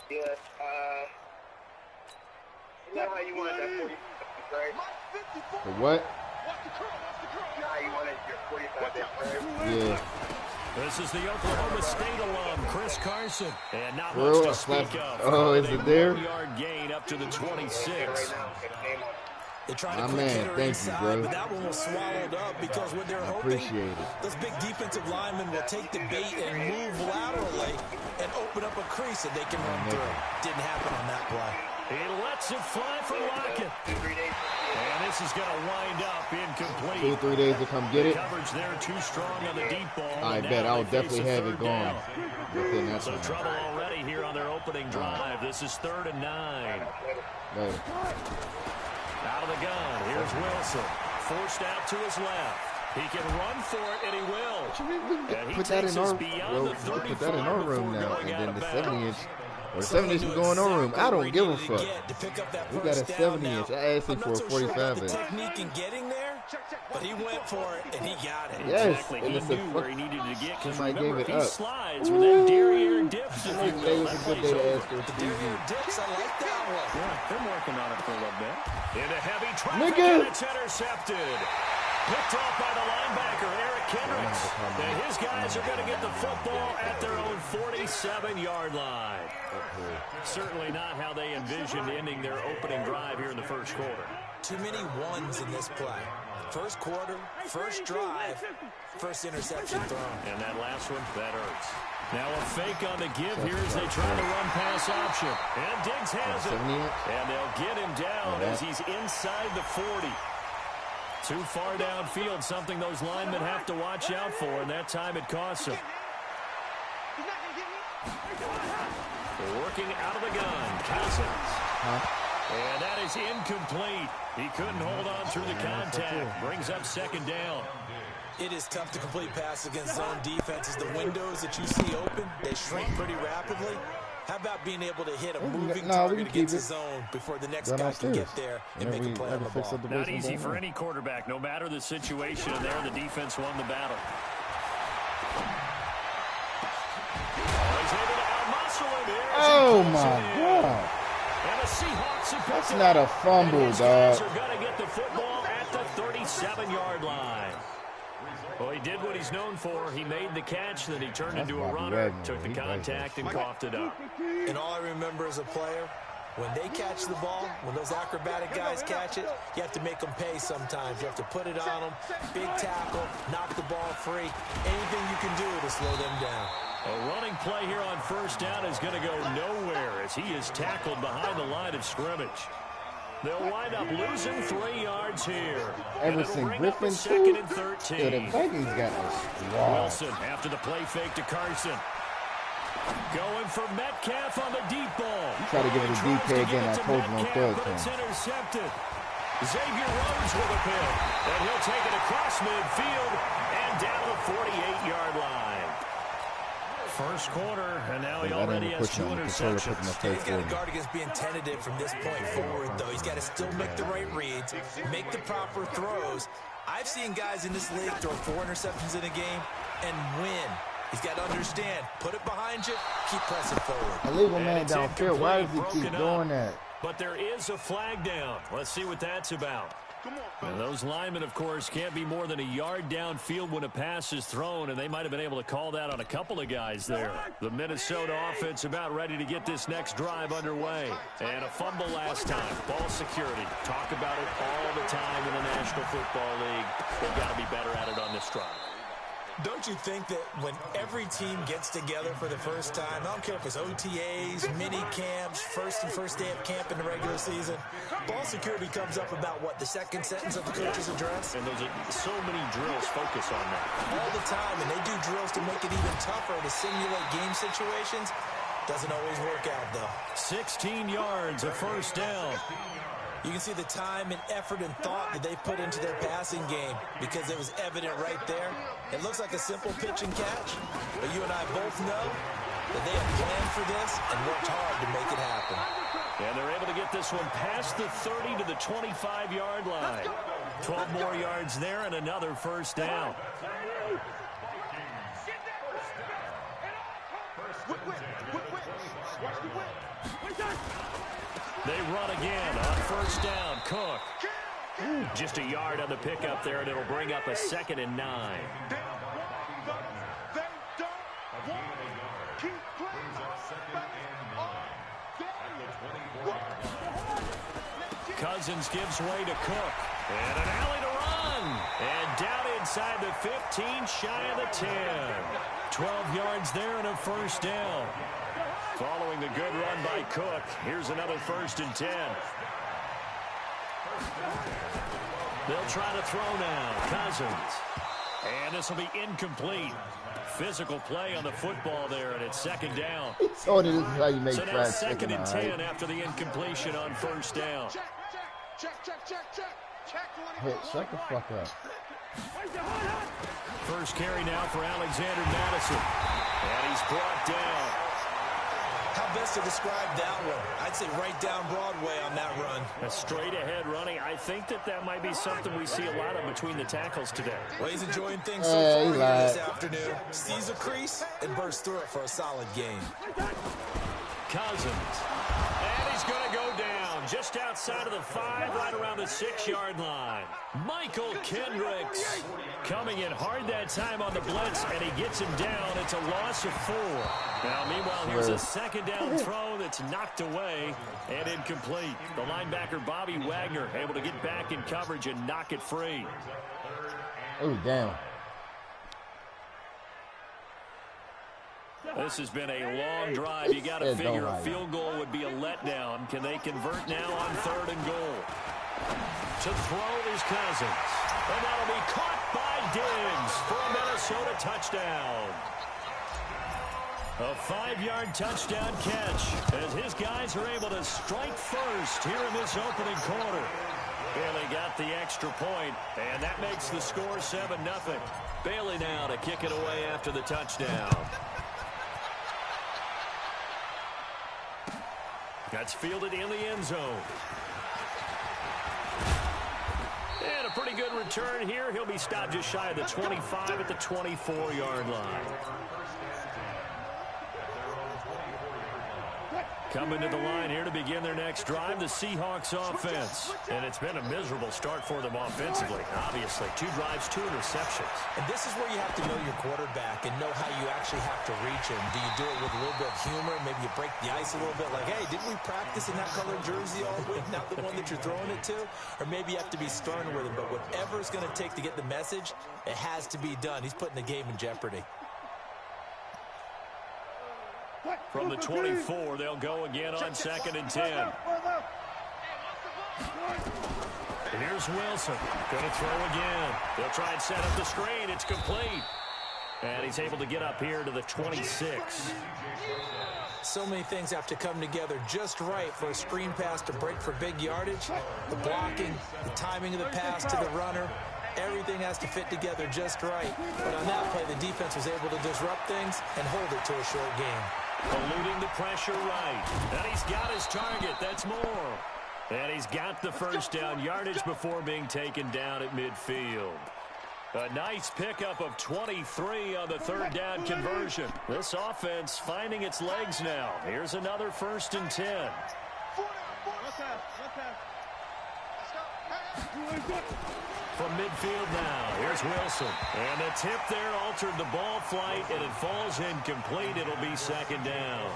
Yeah, you know how you wanted that 45, right? For what? You know how you wanted your 45 right? Yeah. This is the Oklahoma State alum, Chris Carson. And not Bro, much to speak of. oh, is it there? 1-yard gain up to the 26. Right now, get a name on it. They tried My to quick man, hit her thank you, inside, bro. but that one was swallowed up because what they're hoping, Appreciate it. those big defensive linemen will take the bait and move laterally and open up a crease that they can run through. Didn't happen on that play. He lets it fly for Lockett. 2-3 days. And this is going to wind up incomplete. 2-3 days to come get it. Coverage there too strong on the deep ball. I and bet now I'll they face definitely a have it third gone down. within that So time. trouble already here on their opening drive. This is 3rd and 9. Later. Out of the gun. Here's Wilson. Forced out to his left. He can run for it, and he will. And he Put that takes in us our beyond the 35 put that in our room before now, going and out then of the bounds. 70-inch. Or the 70-inch was going our room. I don't give a fuck. We got a 70-inch. I asked him for a 45-inch. Technique in getting there, but he went for it and he got it. Yes, Exactly. and He it's a knew where he needed to get. Because somebody remember, gave if it he up. slides with them derriere dips, if you Today will, was that a good plays day to over. ask her The derriere dips, I like that one. Yeah, they're working on it for a little bit. Into heavy traffic, Nigga. and it's intercepted. Picked off by the linebacker, Eric Kendricks. And his guys are going to get the football at their own 47-yard line. Certainly not how they envisioned ending their opening drive here in the first quarter. Too many ones in this play. First quarter, first drive, first interception thrown. And that last one, that hurts. Now a fake on the give here as they try to run pass option. And Diggs has it. 70-inch? And they'll get him down as he's inside the 40. Too far downfield, something those linemen have to watch out for, and that time it costs them. Working out of the gun, Cousins. And that is incomplete. He couldn't hold on through the contact. Brings up 2nd down. It is tough to complete passes against zone defenses. The windows that you see open, they shrink pretty rapidly. How about being able to hit a moving target against the zone before the next guy can get there and make a play on the ball? Not easy for any quarterback, no matter the situation. And there, the defense won the battle. He's able to outmuscle him here. Oh my God. And the Seahawks have That's picked not it a up. fumble, And his guys dog. are going to get the football at the 37-yard line. Well, he did what he's known for. He made the catch, then he turned into a runner, took the contact, and coughed it up. And all I remember as a player, when they catch the ball, when those acrobatic guys catch it, you have to make them pay sometimes. You have to put it on them, big tackle, knock the ball free. Anything you can do to slow them down. A running play here on 1st down is going to go nowhere as he is tackled behind the line of scrimmage. They'll wind up losing 3 yards here. Everson Griffin, too? too? Yeah, the Vikings got a squad. Wilson after the play fake to Carson. Going for Metcalf on the deep ball. Try to give it a DK again. I told you no third but it's time. intercepted. Xavier Rhodes with a pick. And he'll take it across midfield and down the 48-yard line. First quarter, and now he already has 2 interceptions. He's got to guard against being tentative from this point forward, though. He's got to still make the right reads, make the proper throws. I've seen guys in this league throw 4 interceptions in a game and win. He's got to understand, put it behind you, keep pressing forward. A legal man downfield. Why does he keep doing that? But there is a flag down. Let's see what that's about. And those linemen, of course, can't be more than a yard downfield when a pass is thrown, and they might have been able to call that on a couple of guys there. The Minnesota offense about ready to get this next drive underway. And a fumble last time. Ball security. Talk about it all the time in the National Football League. They've got to be better at it on this drive. Don't you think that when every team gets together for the first time, I don't care if it's OTAs, mini camps, first day of camp in the regular season, ball security comes up about what, the second sentence of the coach's address? And there's so many drills focus on that. All the time, and they do drills to make it even tougher to simulate game situations. Doesn't always work out, though. 16 yards, a first down. You can see the time and effort and thought that they put into their passing game because it was evident right there. It looks like a simple pitch and catch, but you and I both know that they have planned for this and worked hard to make it happen. And they're able to get this one past the 30 to the 25-yard line. 12 more yards there and another first down. They run again on first down. Cook. Just a yard on the pickup there, and it'll bring up a 2nd and 9. Cousins gives way to Cook. And an alley to run. And down inside the 15, shy of the 10. 12 yards there and a first down. Following the good run by Cook, here's another 1st and 10. They'll try to throw now. Cousins. And this will be incomplete. Physical play on the football there, and it's 2nd down. So this is how you make so now 2nd and 10 after the incompletion on first down. Hey, shut the fuck up. First carry now for Alexander Madison. And he's brought down. How best to describe that one? I'd say right down Broadway on that run. A straight-ahead running. I think that might be something we see a lot of between the tackles today. Well, he's enjoying things so far here this afternoon. Sees a crease and bursts through it for a solid game. Cousins. And he's going to go down just outside of the 5, right around the 6-yard line. Michael Kendricks coming in hard that time on the blitz, and he gets him down. It's a loss of 4. Now, meanwhile, here's a 2nd down throw that's knocked away and incomplete. The linebacker, Bobby Wagner, able to get back in coverage and knock it free. Oh, damn. This has been a long drive. You got to figure a field goal would be a letdown. Can they convert now on 3rd and goal? To throw is Cousins. And that'll be caught by Diggs for a Minnesota touchdown. A 5-yard touchdown catch as his guys are able to strike first here in this opening quarter. Bailey got the extra point, and that makes the score 7-0. Bailey now to kick it away after the touchdown. That's fielded in the end zone. And a pretty good return here. He'll be stopped just shy of the 25 at the 24-yard line. Coming to the line here to begin their next drive, the Seahawks offense. And it's been a miserable start for them offensively, obviously. 2 drives, 2 interceptions. And this is where you have to know your quarterback and know how you actually have to reach him. Do you do it with a little bit of humor? Maybe you break the ice a little bit like, hey, didn't we practice in that colored jersey all week, not the one that you're throwing it to? Or maybe you have to be stern with him. But whatever it's going to take to get the message, it has to be done. He's putting the game in jeopardy. From the 24, they'll go again on 2nd and 10. And here's Wilson. Going to throw again. They'll try and set up the screen. It's complete. And he's able to get up here to the 26. So many things have to come together just right for a screen pass to break for big yardage. The blocking, the timing of the pass to the runner. Everything has to fit together just right. But on that play, the defense was able to disrupt things and hold it to a short game. Eluding the pressure right. And he's got his target. That's more. And he's got the first down yardage before being taken down at midfield. A nice pickup of 23 on the 3rd down conversion. This offense finding its legs now. Here's another 1st and 10. From midfield now, here's Wilson. And the tip there altered the ball flight, and it falls incomplete. It'll be second down.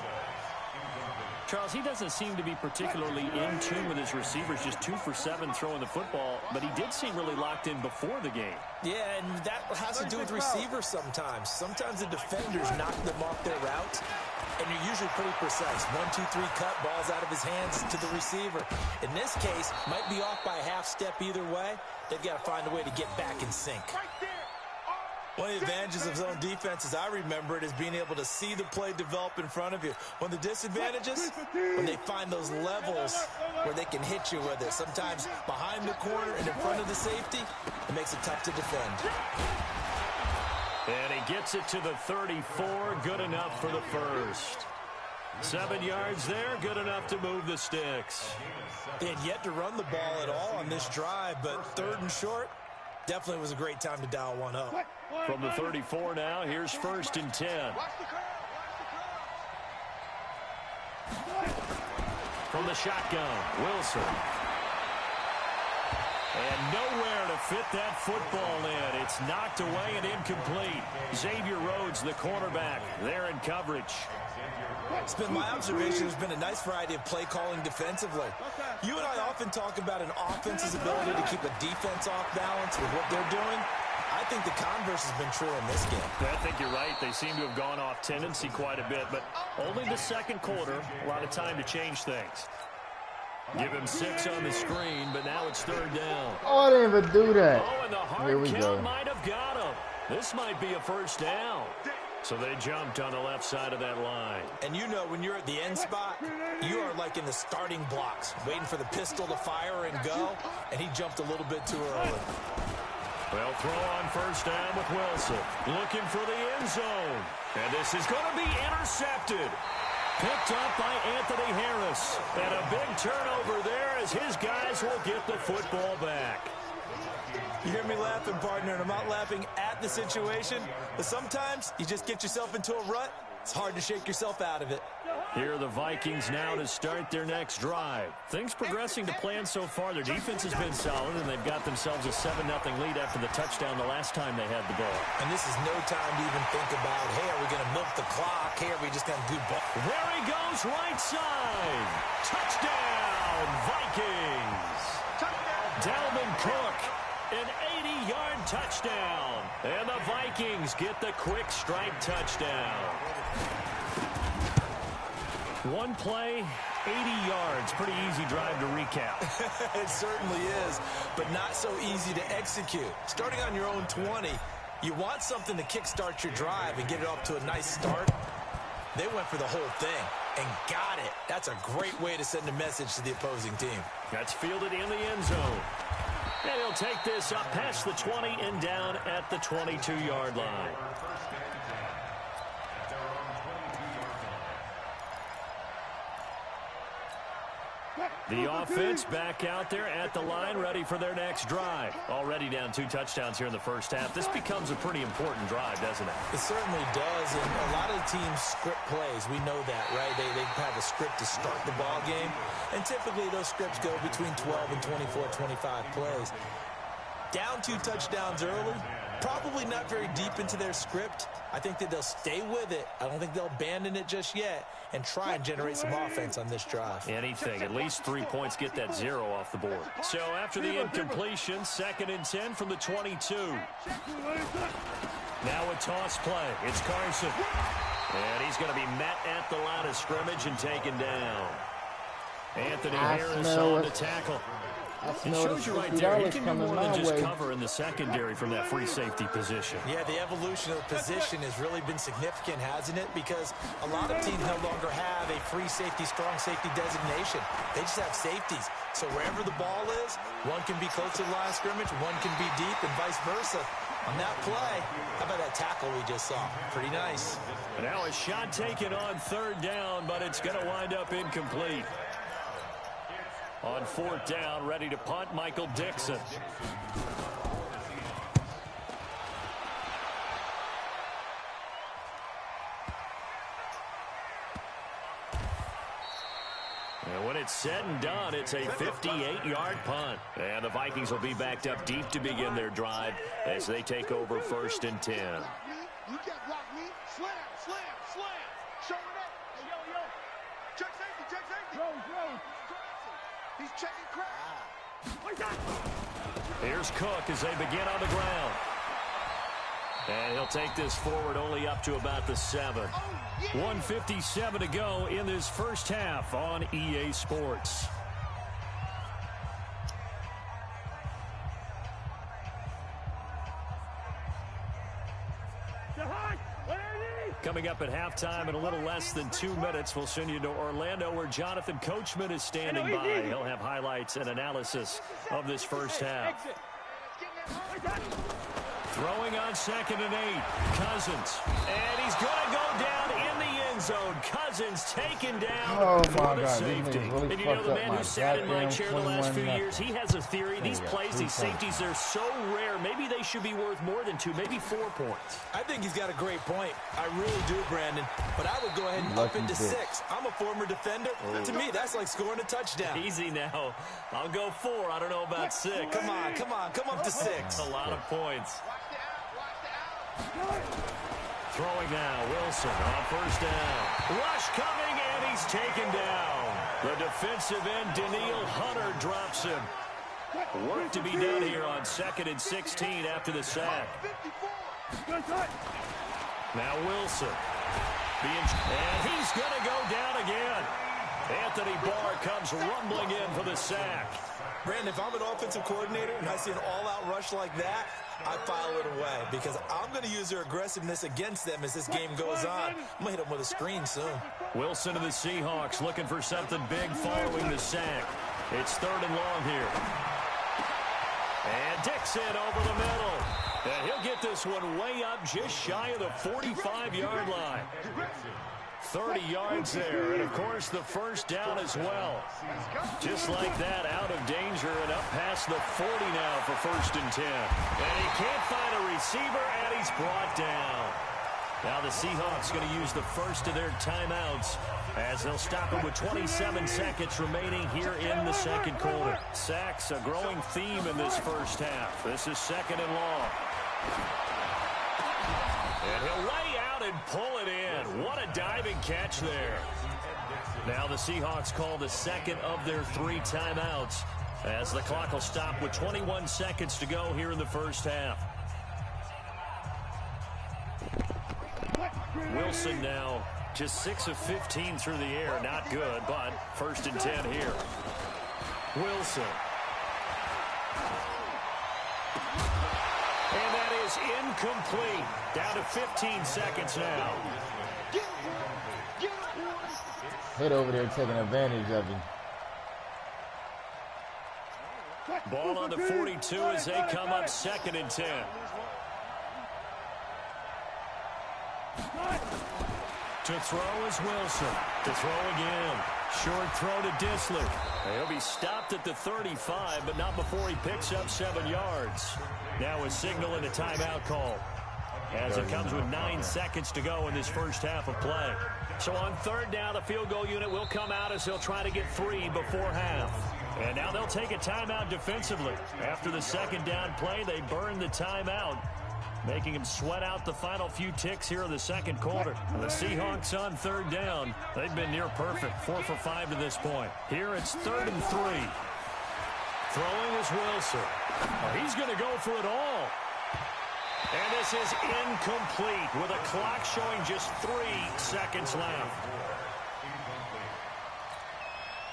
Charles, he doesn't seem to be particularly in tune with his receivers, just 2 for 7 throwing the football, but he did seem really locked in before the game. Yeah, and that has to do with receivers sometimes. Sometimes the defenders knock them off their route, and you're usually pretty precise. 1, 2, 3 cut, balls out of his hands to the receiver. In this case, might be off by a half step either way. They've got to find a way to get back in sync. One of the advantages of zone defense, as I remember it, is being able to see the play develop in front of you. One of the disadvantages, when they find those levels where they can hit you with it. Sometimes behind the corner and in front of the safety, it makes it tough to defend. And he gets it to the 34, good enough for the first. 7 yards there, good enough to move the sticks. They had yet to run the ball at all on this drive, but 3rd and short, definitely was a great time to dial one up. From the 34 now, here's 1st and 10. From the shotgun, Wilson. And nowhere to fit that football in. It's knocked away and incomplete. Xavier Rhodes, the cornerback, there in coverage. It's been my observation there's been a nice variety of play calling defensively. You and I often talk about an offense's ability to keep a defense off balance with what they're doing. I think the converse has been true in this game. I think you're right. They seem to have gone off tendency quite a bit, but only the second quarter, a lot of time to change things. Give him 6 on the screen, but now it's 3rd down. Oh, I didn't even do that. Oh, and the hard Here we count go. might have got him. This might be a 1st down. So they jumped on the left side of that line. And you know when you're at the end spot, you are like in the starting blocks, waiting for the pistol to fire and go, and he jumped a little bit too early. They'll throw on 1st down with Wilson. Looking for the end zone. And this is going to be intercepted. Picked up by Anthony Harris. And a big turnover there as his guys will get the football back. You hear me laughing, partner, and I'm not laughing at the situation, but sometimes you just get yourself into a rut. It's hard to shake yourself out of it. Here are the Vikings now to start their next drive. Things progressing to plan so far. Their defense has been solid, and they've got themselves a 7-0 lead after the touchdown the last time they had the ball. And this is no time to even think about, hey, are we going to milk the clock? Hey, are we just going to do ball? There he goes, right side. Touchdown, Vikings. Dalvin Cook, an 80-yard touchdown. And the Vikings get the quick strike touchdown. One play, 80 yards. Pretty easy drive to recap. It certainly is, but not so easy to execute. Starting on your own 20, you want something to kickstart your drive and get it off to a nice start. They went for the whole thing and got it. That's a great way to send a message to the opposing team. That's fielded in the end zone. And he'll take this up past the 20 and down at the 22-yard line. The offense back out there at the line, ready for their next drive. Already down 2 touchdowns here in the first half. This becomes a pretty important drive, doesn't it? It certainly does, and a lot of the teams script plays. We know that, right? They have a script to start the ball game, and typically those scripts go between 12 and 24, 25 plays. Down 2 touchdowns early, probably not very deep into their script. I think that they'll stay with it. I don't think they'll abandon it just yet and try and generate some offense on this drive. Anything. At least 3 points, get that 0 off the board. So after the incompletion, 2nd and 10 from the 22. Now a toss play. It's Carson. And he's going to be met at the line of scrimmage and taken down. Anthony Harris on the tackle. It shows you right there, he can do more than just cover in the secondary from that free safety position. Yeah, the evolution of the position has really been significant, hasn't it? Because a lot of teams no longer have a free safety, strong safety designation. They just have safeties. So wherever the ball is, one can be close to the line of scrimmage, one can be deep, and vice versa. On that play, how about that tackle we just saw? Pretty nice. And now a shot taken on 3rd down, but it's going to wind up incomplete. On 4th down, ready to punt, Michael Dixon. And when it's said and done, it's a 58-yard punt. And the Vikings will be backed up deep to begin their drive as they take over 1st and 10. You can't block me. Slam, slam, slam. Showing up. Hey, yo. Check safety. Rose. He's checking crack. Here's Cook as they begin on the ground. And he'll take this forward only up to about the 7. 1:57 to go in this first half on EA Sports. Coming up at halftime in a little less than 2 minutes, we'll send you to Orlando where Jonathan Coachman is standing by. He'll have highlights and analysis of this first half. Throwing on 2nd and 8. Cousins. And he's going to go down in the end zone. Cousins taken down for the safety. Really, and you know the man who sat in my chair the last few years, he has a theory. These plays, these safeties, they're so rare. Maybe they should be worth more than 2, maybe 4 points. I think he's got a great point. I really do, Brandon. But I would go ahead and up into 6. I'm a former defender. To me, that's like scoring a touchdown. Easy now. I'll go 4. I don't know about 6. Come on. Come up to 6. A lot of points. Throwing now, Wilson on 1st down. Rush coming, and he's taken down. The defensive end, Daniil Hunter, drops him. Work to be done here on 2nd and 16 after the sack. Now Wilson. And he's going to go down again. Anthony Barr comes rumbling in for the sack. Brandon, if I'm an offensive coordinator and I see an all-out rush like that, I file it away because I'm going to use their aggressiveness against them as this game goes on. I'm going to hit them with a screen soon. Wilson of the Seahawks looking for something big following the sack. It's 3rd and long here. And Dixon over the middle. And he'll get this one way up just shy of the 45-yard line. 30 yards there, and of course the first down as well. Just like that, out of danger and up past the 40 now for 1st and 10. And he can't find a receiver, and he's brought down. Now the Seahawks going to use the first of their timeouts as they'll stop it with 27 seconds remaining here in the 2nd quarter. Sacks, a growing theme in this first half. This is 2nd and long. And he'll lay out and pull it in. What a diving catch there. Now the Seahawks call the 2nd of their 3 timeouts as the clock will stop with 21 seconds to go here in the first half. Wilson now just 6 of 15 through the air. Not good, but 1st and 10 here. Wilson. And that is incomplete. Down to 15 seconds now. Hit over there taking advantage of him. Ball on the 42 as they come up 2nd and 10. To throw is Wilson. To throw again. Short throw to Dissler. He'll be stopped at the 35, but not before he picks up 7 yards. Now a signal and a timeout call as it comes with 9 seconds to go in this first half of play. So on 3rd down, the field goal unit will come out as they'll try to get 3 before half. And now they'll take a timeout defensively. After the 2nd down play, they burn the timeout, making them sweat out the final few ticks here in the 2nd quarter. And the Seahawks on 3rd down, they've been near perfect, 4 for 5 to this point. Here it's 3rd and 3. Throwing is Wilson. He's going to go for it all. And this is incomplete with a clock showing just 3 seconds left.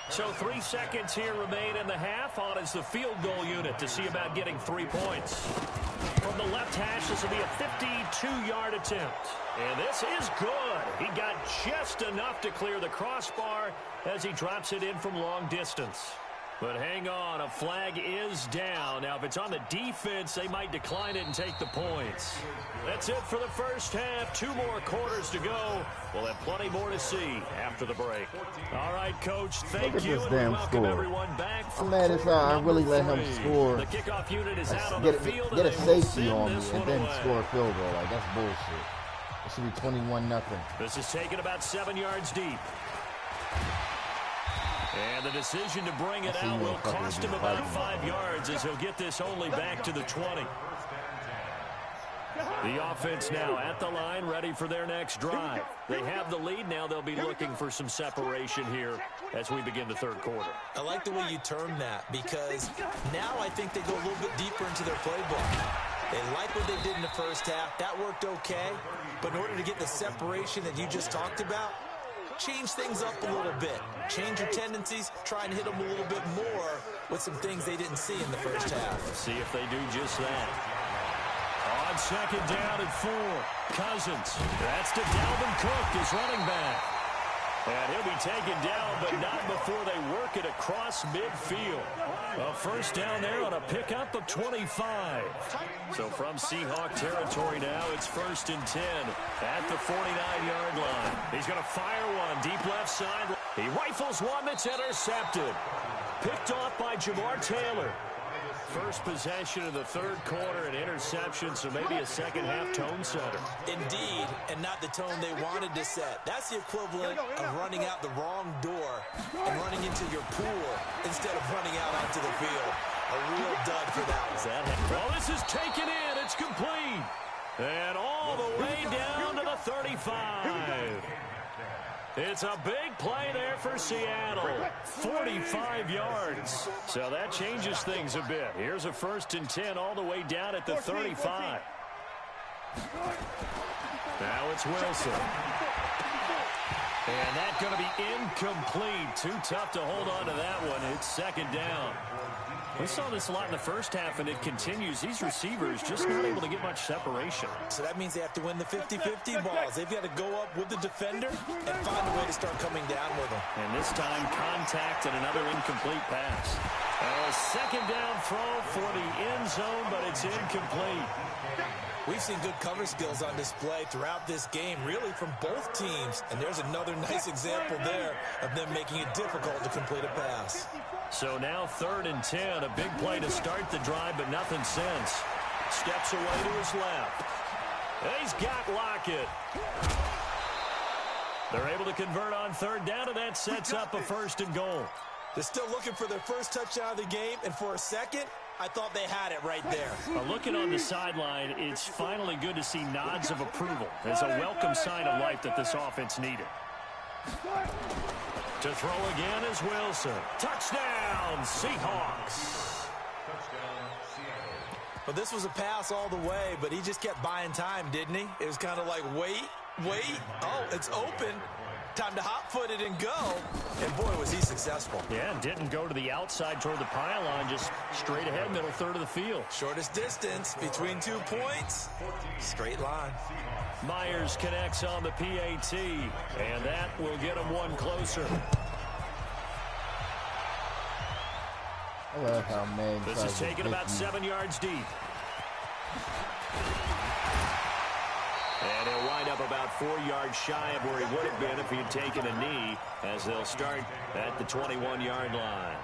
So 3 seconds here remain in the half. On is the field goal unit to see about getting 3 points. From the left hash, this will be a 52-yard attempt. And this is good. He got just enough to clear the crossbar as he drops it in from long distance. But hang on, a flag is down. Now, if it's on the defense, they might decline it and take the points. That's it for the first half. 2 more quarters to go. We'll have plenty more to see after the break. All right, Coach, thank you, and we welcome everyone back for I really let him score. The kickoff unit is out on the field. Get a safety on me and then score a field goal. Like, that's bullshit. It should be 21-0. This is taken about 7 yards deep. And the decision to bring it out will cost him about 5 yards as he'll get this only back to the 20. The offense now at the line, ready for their next drive. They have the lead now. They'll be looking for some separation here as we begin the third quarter. I like the way you term that, because now I think they go a little bit deeper into their playbook. They like what they did in the first half. That worked okay. But in order to get the separation that you just talked about, change things up a little bit. Change your tendencies. Try and hit them a little bit more with some things they didn't see in the first half. See if they do just that. On second down and 4, Cousins. That's to Dalvin Cook, his running back. And he'll be taken down, but not before they work it across midfield. A first down there on a pickup of 25. So from Seahawk territory now, it's 1st and 10 at the 49-yard line. He's going to fire one deep left side. He rifles one that's intercepted. Picked off by Jamar Taylor. First possession of the third quarter, an interception, so maybe a second-half tone setter. Indeed, and not the tone they wanted to set. That's the equivalent of running out the wrong door and running into your pool instead of running out onto the field. A real dud for that one. Well, this is taken in. It's complete. And all the way down to the 35. It's a big play there for Seattle. 45 yards. So that changes things a bit. Here's a 1st and 10 all the way down at the 35. Now it's Wilson. And that's going to be incomplete. Too tough to hold on to that one. It's 2nd down. We saw this a lot in the first half, and it continues. These receivers just not able to get much separation. So that means they have to win the 50-50 balls. They've got to go up with the defender and find a way to start coming down with them. And this time, contact and another incomplete pass. A second down throw for the end zone, but it's incomplete. We've seen good cover skills on display throughout this game, really from both teams. And there's another nice example there of them making it difficult to complete a pass. So now 3rd and 10, a big play to start the drive, but nothing since. Steps away to his left. He's got Lockett. They're able to convert on 3rd down, and that sets up a 1st and goal. They're still looking for their first touchdown of the game, and for a second, I thought they had it right there. Looking on the sideline, it's finally good to see nods of approval as a welcome sign of life that this offense needed. To throw again is Wilson. Touchdown, Seahawks. Well, this was a pass all the way, but he just kept buying time, didn't he? It was kind of like, wait. Oh, it's open. Time to hot-foot it and go. And, boy, was he successful. Yeah, and didn't go to the outside toward the pylon, just straight ahead, middle third of the field. Shortest distance between 2 points. Straight line. Myers connects on the PAT, and that will get him one closer. I love how man this is taken about 7 yards deep. And he'll wind up about 4 yards shy of where he would have been if he had taken a knee, as they'll start at the 21-yard line.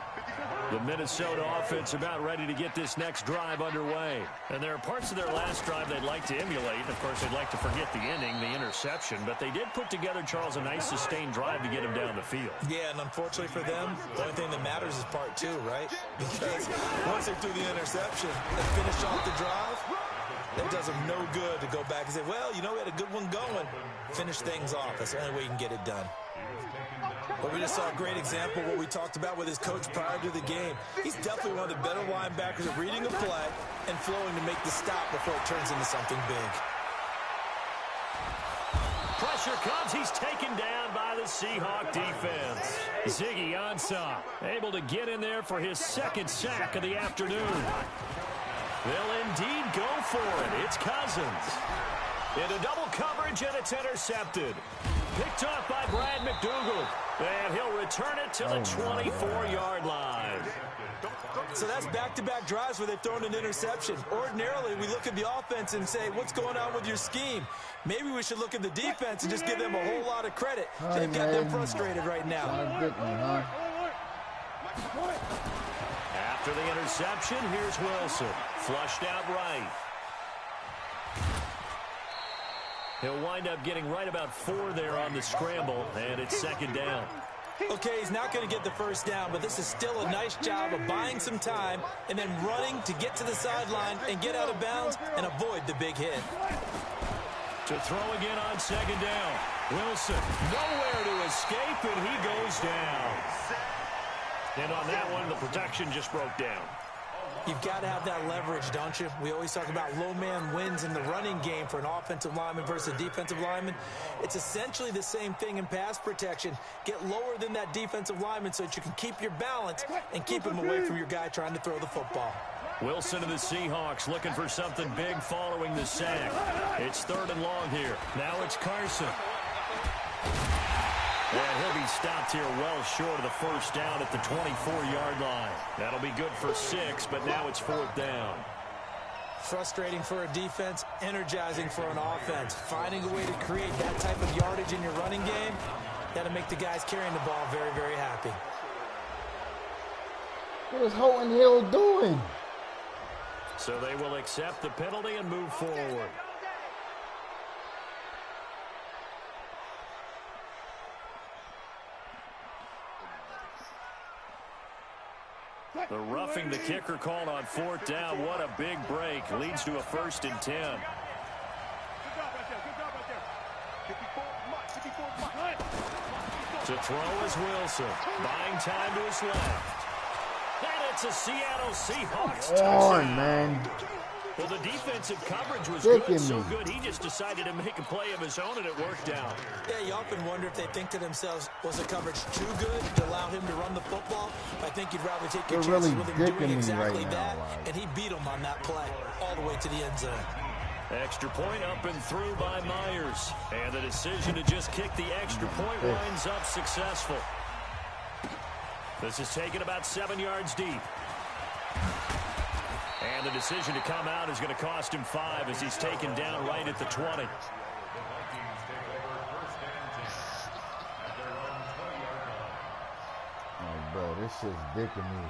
The Minnesota offense about ready to get this next drive underway. And there are parts of their last drive they'd like to emulate. Of course, they'd like to forget the ending, the interception. But they did put together, Charles, a nice sustained drive to get him down the field. Yeah, and unfortunately for them, the only thing that matters is part 2, right? Because once they threw the interception and finished off the drive, it does them no good to go back and say, well, you know, we had a good one going. Finish things off. That's the only way you can get it done. But we just saw a great example of what we talked about with his coach prior to the game. He's definitely one of the better linebackers at reading a play and flowing to make the stop before it turns into something big. Pressure comes. He's taken down by the Seahawk defense. Ziggy Ansah able to get in there for his 2nd sack of the afternoon. They'll indeed go for it. It's Cousins. Into double coverage, and it's intercepted. Picked off by Brad McDougald. And he'll return it to the 24-yard line. So that's back-to-back drives where they've thrown an interception. Ordinarily, we look at the offense and say, what's going on with your scheme? Maybe we should look at the defense and just give them a whole lot of credit. They've got them frustrated right now. After the interception, here's Wilson. Flushed out right. He'll wind up getting right about 4 there on the scramble, and it's 2nd down. Okay, he's not going to get the first down, but this is still a nice job of buying some time and then running to get to the sideline and get out of bounds and avoid the big hit. To throw again on second down. Wilson, nowhere to escape, and he goes down. And on that one, the protection just broke down. You've got to have that leverage, don't you? We always talk about low man wins in the running game for an offensive lineman versus a defensive lineman. It's essentially the same thing in pass protection. Get lower than that defensive lineman so that you can keep your balance and keep him away from your guy trying to throw the football. Wilson and the Seahawks looking for something big following the sack. It's 3rd and long here. Now it's Carson. And he'll be stopped here well short of the first down at the 24-yard line. That'll be good for 6, but now it's 4th down. Frustrating for a defense, energizing for an offense. Finding a way to create that type of yardage in your running game, that'll make the guys carrying the ball very, very happy. What is Holton Hill doing? So they will accept the penalty and move forward. The roughing the kicker called on 4th down. What a big break. Leads to a 1st and 10. To throw is Wilson. Buying time to his left. And it's a Seattle Seahawks touchdown. Man. Well, the defensive coverage was Kicking good, so me. good he just decided to make a play of his own, and it worked out. Yeah, you often wonder if they think to themselves, was the coverage too good to allow him to run the football? I think you'd rather take your They're chances really with him doing dicking me exactly right that, now, like. and he beat him on that play all the way to the end zone. Extra point up and through by Myers. And the decision to just kick the extra point winds up successful. This is taken about 7 yards deep. And the decision to come out is going to cost him 5 as he's taken down right at the 20. Oh, bro, this shit's dicking me.